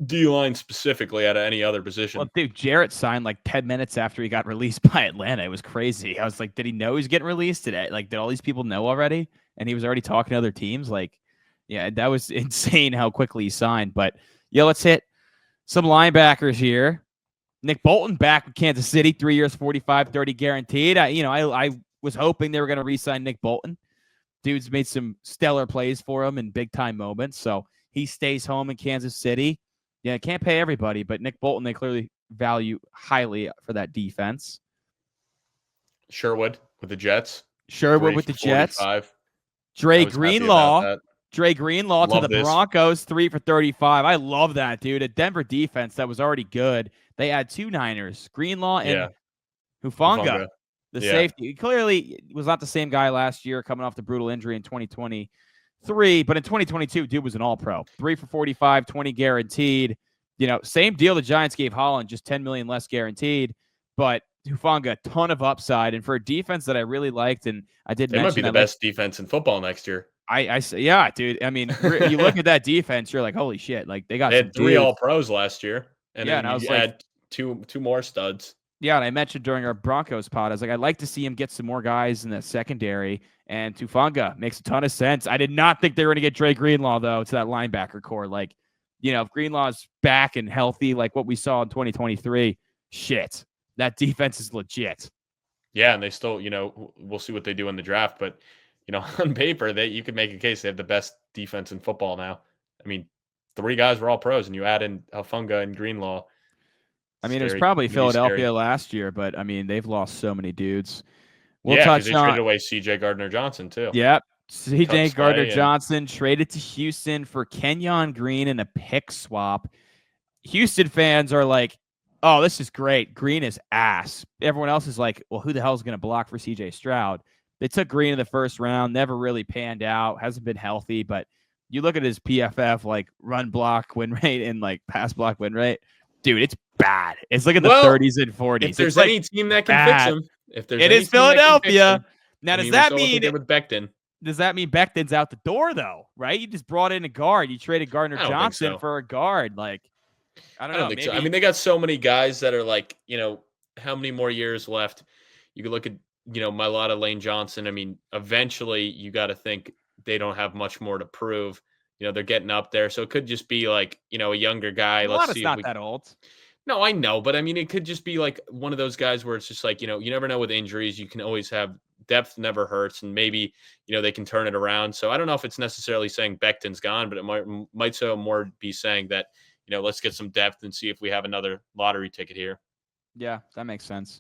D-line specifically at any other position. Well, dude, Jarrett signed like 10 minutes after he got released by Atlanta. It was crazy. I was like, did he know he's getting released today? Like, did all these people know already? And he was already talking to other teams? Like, yeah, that was insane how quickly he signed. But, let's hit some linebackers here. Nick Bolton back with Kansas City, 3 years, 45-30 guaranteed. I was hoping they were going to re-sign Nick Bolton. Dude's made some stellar plays for him in big-time moments. So he stays home in Kansas City. Yeah, can't pay everybody, but Nick Bolton, they clearly value highly for that defense. Sherwood with the Jets. Sherwood 3 with for the Jets. 45. Dre I was happy about Greenlaw. that. Dre Greenlaw to Love the this. Broncos, 3 for 35. I love that, dude. A Denver defense that was already good. They had 2 Niners, Greenlaw and Yeah. Hufanga, the Yeah. safety. He clearly was not the same guy last year coming off the brutal injury in 2023, but in 2022, dude was an all-pro. 3 for 45, 20 guaranteed. Same deal the Giants gave Holland, just 10 million less guaranteed, but Hufanga, a ton of upside. And for a defense that I really liked, and I did They mention might be the best defense in football next year. I say, yeah, dude. I mean, you look at that defense, you're like, holy shit! Like they got They had 3 dudes. All-Pros last year, and Yeah, then and I was you like, add two more studs. Yeah, and I mentioned during our Broncos pod, I was like, I'd like to see him get some more guys in the secondary, and Tufanga makes a ton of sense. I did not think they were going to get Dre Greenlaw, though, to that linebacker core. Like, if Greenlaw's back and healthy, like what we saw in 2023, shit, that defense is legit. Yeah, and they still, we'll see what they do in the draft, but, on paper, you could make a case they have the best defense in football now. I mean, 3 guys were all pros, and you add in Hufanga and Greenlaw. I mean, it was probably Philadelphia last year, but I mean, they've lost so many dudes. We'll touch they traded away CJ Gardner-Johnson too. Yep. CJ Gardner-Johnson traded to Houston for Kenyon Green and a pick swap. Houston fans are like, oh, this is great. Green is ass. Everyone else is like, well, who the hell is going to block for CJ Stroud? They took Green in the first round, never really panned out, hasn't been healthy, but you look at his PFF, like run block win rate and like pass block win rate. Dude, it's bad. It's like in the 30s and 40s. If there's any team that can fix him, it is Philadelphia. Now, does that mean with Becton? Does that mean Becton's out the door though? Right? You just brought in a guard. You traded Gardner-Johnson for a guard. Like, I don't know. Think so. I mean, they got so many guys that are like, how many more years left? You could look at, Mailata, Lane Johnson. I mean, eventually you got to think they don't have much more to prove. They're getting up there. So it could just be like, a younger guy. Let's see. Not that old. No, I know. But I mean, it could just be like one of those guys where it's just like, you never know with injuries. You can always have depth never hurts. And maybe, they can turn it around. So I don't know if it's necessarily saying Becton's gone, but it might so more be saying that, let's get some depth and see if we have another lottery ticket here. Yeah, that makes sense.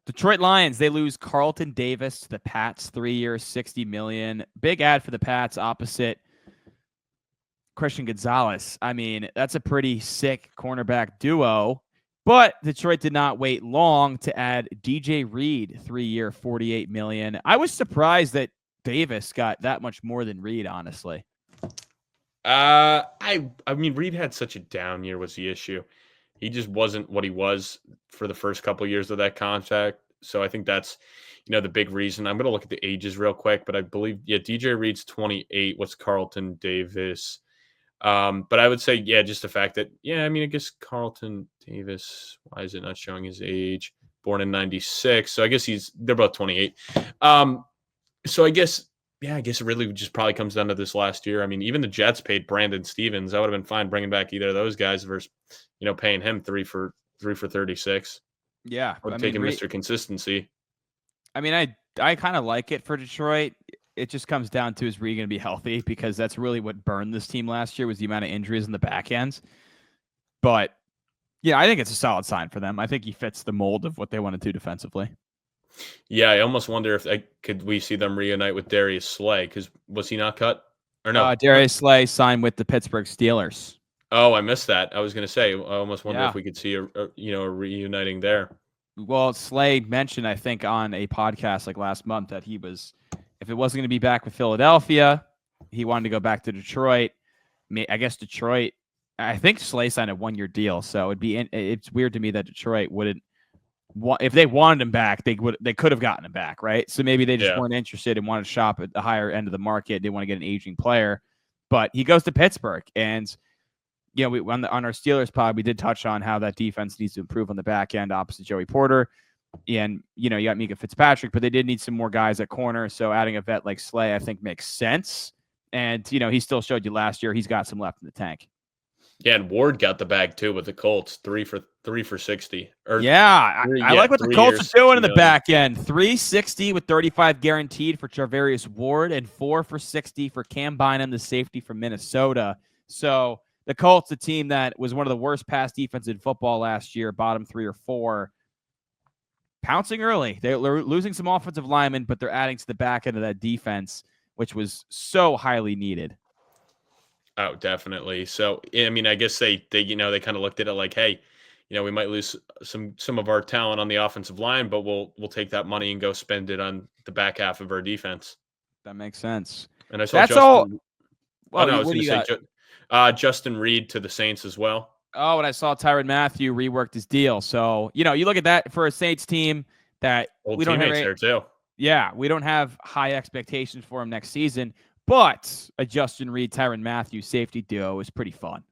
Detroit Lions, they lose Carlton Davis to the Pats, 3 years, $60 million. Big ad for the Pats opposite Christian Gonzalez. I mean, that's a pretty sick cornerback duo, but Detroit did not wait long to add DJ Reed, 3 year, $48 million. I was surprised that Davis got that much more than Reed, honestly. I mean, Reed had such a down year was the issue. He just wasn't what he was for the first couple of years of that contract. So I think that's, the big reason. I'm going to look at the ages real quick, but I believe, DJ Reed's 28. What's Carlton Davis? But I would say, just the fact that, I mean, I guess Carlton Davis, why is it not showing his age? Born in 96. So I guess they're both 28. So I guess it really just probably comes down to this last year. I mean, even the Jets paid Brandon Stevens. I would have been fine bringing back either of those guys versus, paying him 3 for 36. Yeah. Or taking Mr. Consistency. I mean, I kind of like it for Detroit. It just comes down to, is Reed going to be healthy? Because that's really what burned this team last year was the amount of injuries in the back ends. But, I think it's a solid sign for them. I think he fits the mold of what they want to do defensively. Yeah, I almost wonder if could we see them reunite with Darius Slay, because was he not cut? Or no? Darius Slay signed with the Pittsburgh Steelers. Oh, I missed that. I was going to say, I almost wonder if we could see a reuniting there. Well, Slay mentioned, I think, on a podcast like last month that he was, if it wasn't going to be back with Philadelphia, he wanted to go back to Detroit. I guess Detroit, I think Slay signed a 1-year deal, so it's weird to me that Detroit wouldn't. If they wanted him back, they could have gotten him back, right? So maybe they just weren't interested and wanted to shop at the higher end of the market. They want to get an aging player, but he goes to Pittsburgh, and on our Steelers pod, we did touch on how that defense needs to improve on the back end opposite Joey Porter, and you got Mika Fitzpatrick, but they did need some more guys at corner. So adding a vet like Slay, I think, makes sense. And he still showed you last year he's got some left in the tank. Yeah, and Ward got the bag too with the Colts, 3 for 60. I like what the Colts are doing in the back end. 360 with 35 guaranteed for Charvarius Ward and 4 for 60 for Cam Bynum, the safety from Minnesota. So the Colts, a team that was one of the worst pass defense in football last year, bottom 3 or 4. pouncing early. They're losing some offensive linemen, but they're adding to the back end of that defense, which was so highly needed. Oh, definitely. So, I mean, I guess they kind of looked at it like, hey, we might lose some of our talent on the offensive line, but we'll take that money and go spend it on the back half of our defense. That makes sense. And I saw That's Justin. all. Well, no, I What was going do to you say got? Justin Reed to the Saints as well. Oh, and I saw Tyrann Mathieu reworked his deal. So, you look at that for a Saints team that Old we don't teammates have. there too. Yeah, we don't have high expectations for him next season, but a Justin Reed, Tyrann Mathieu safety duo is pretty fun.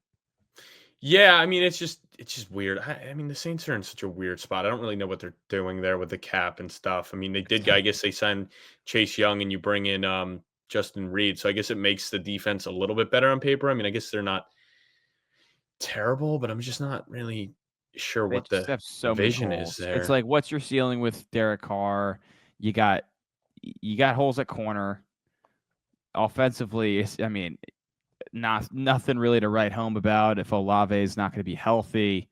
Yeah, I mean, it's just weird. I mean, the Saints are in such a weird spot. I don't really know what they're doing there with the cap and stuff. I mean, I guess they signed Chase Young and you bring in Justin Reed. So I guess it makes the defense a little bit better on paper. I mean, I guess they're not terrible, but I'm just not really sure what the vision is there. It's like, what's your ceiling with Derek Carr? You got holes at corner. Offensively, I mean, nothing really to write home about. If Olave is not going to be healthy,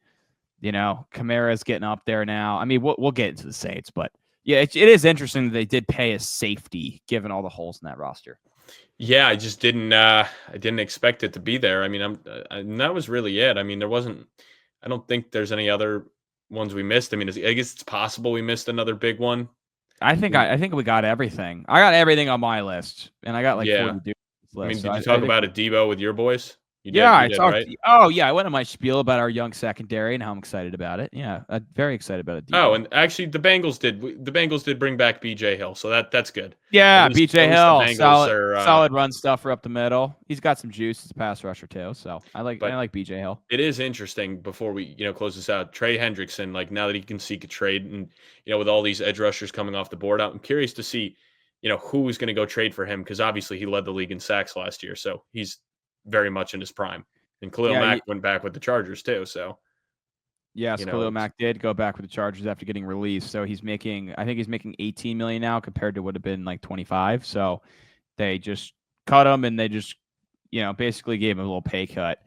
Kamara's getting up there now. I mean, we'll get into the Saints, but yeah, it is interesting that they did pay a safety given all the holes in that roster. Yeah, I just didn't. I didn't expect it to be there. I mean, that was really it. I mean, there wasn't. I don't think there's any other ones we missed. I mean, I guess it's possible we missed another big one. I think we got everything. I got everything on my list, and I got 40 dudes. I mean, did you talk about a Deebo with your boys? I talked. Right? Oh yeah, I went on my spiel about our young secondary and how I'm excited about it. Yeah, I'm very excited about it. Oh, and actually, the Bengals did bring back B.J. Hill, so that's good. Yeah, B.J. Hill, solid run stuffer up the middle. He's got some juice as a pass rusher too, so I like B.J. Hill. It is interesting. Before we close this out, Trey Hendrickson, like now that he can seek a trade, and with all these edge rushers coming off the board, I'm curious to see who's going to go trade for him, because obviously he led the league in sacks last year, so he's very much in his prime. And Khalil Mack went back with the Chargers too. So yes, Khalil Mack did go back with the Chargers after getting released. So I think he's making $18 million now compared to would have been like 25. So they just cut him and they just, basically gave him a little pay cut.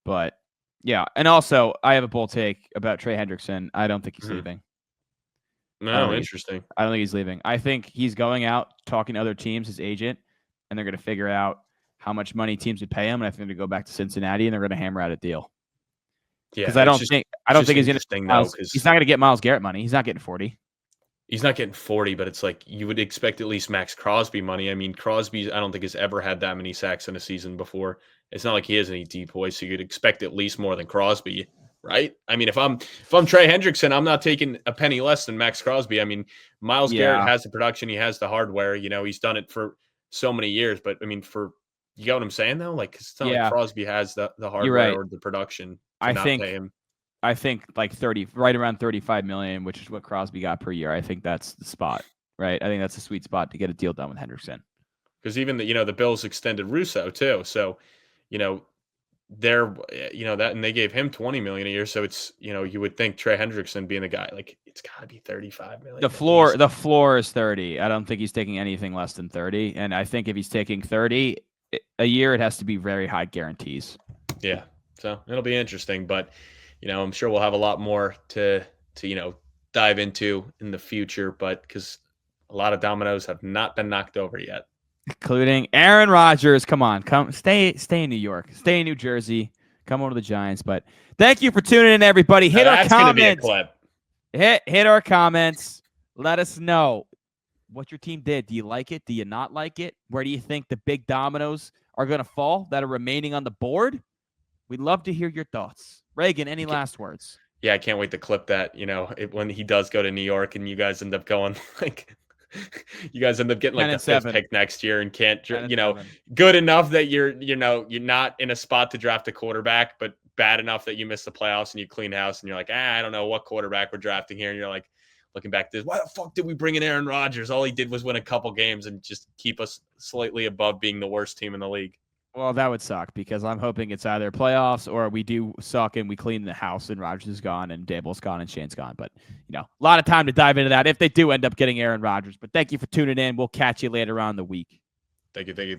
But yeah. And also I have a bold take about Trey Hendrickson. I don't think he's leaving. No, interesting. I don't think he's leaving. I think he's going out talking to other teams, his agent, and they're going to figure out how much money teams would pay him, and I think they're going to go back to Cincinnati and they're going to hammer out a deal. Yeah, because I don't think he's going to. He's not going to get Myles Garrett money. He's not getting 40. He's not getting 40, but it's like you would expect at least Max Crosby money. I mean, Crosby, I don't think has ever had that many sacks in a season before. It's not like he has any deep boys, so you'd expect at least more than Crosby, right? I mean, if I'm Trey Hendrickson, I'm not taking a penny less than Max Crosby. I mean, Myles Garrett has the production, he has the hardware. He's done it for so many years, but I mean, you get what I'm saying though? Like, it's not like Crosby has the hardware or the production to not pay him. I think like right around 35 million, which is what Crosby got per year. I think that's the spot, right? I think that's a sweet spot to get a deal done with Hendrickson. Because even the Bills extended Russo too. So, they're, that, and they gave him 20 million a year. So it's, you would think Trey Hendrickson being the guy, like it's gotta be 35 million. The floor is 30. I don't think he's taking anything less than 30. And I think if he's taking 30 a year, it has to be very high guarantees. Yeah. So it'll be interesting, but I'm sure we'll have a lot more to dive into in the future, but because a lot of dominoes have not been knocked over yet, including Aaron Rodgers. Come on, stay in New York, stay in New Jersey, come over to the Giants. But thank you for tuning in, everybody. Hit our comments. Hit our comments. Let us know what your team did. Do you like it? Do you not like it? Where do you think the big dominoes are going to fall that are remaining on the board? We'd love to hear your thoughts. Reagan, any last words? Yeah, I can't wait to clip that, when he does go to New York and you guys end up going you guys end up getting like the 5th pick next year and can't, good enough that you're not in a spot to draft a quarterback, but bad enough that you miss the playoffs and you clean house and you're like, I don't know what quarterback we're drafting here. And you're like, looking back, why the fuck did we bring in Aaron Rodgers? All he did was win a couple games and just keep us slightly above being the worst team in the league. Well, that would suck because I'm hoping it's either playoffs or we do suck and we clean the house and Rodgers is gone and Dable's gone and Shane's gone. But, a lot of time to dive into that if they do end up getting Aaron Rodgers. But thank you for tuning in. We'll catch you later on in the week. Thank you.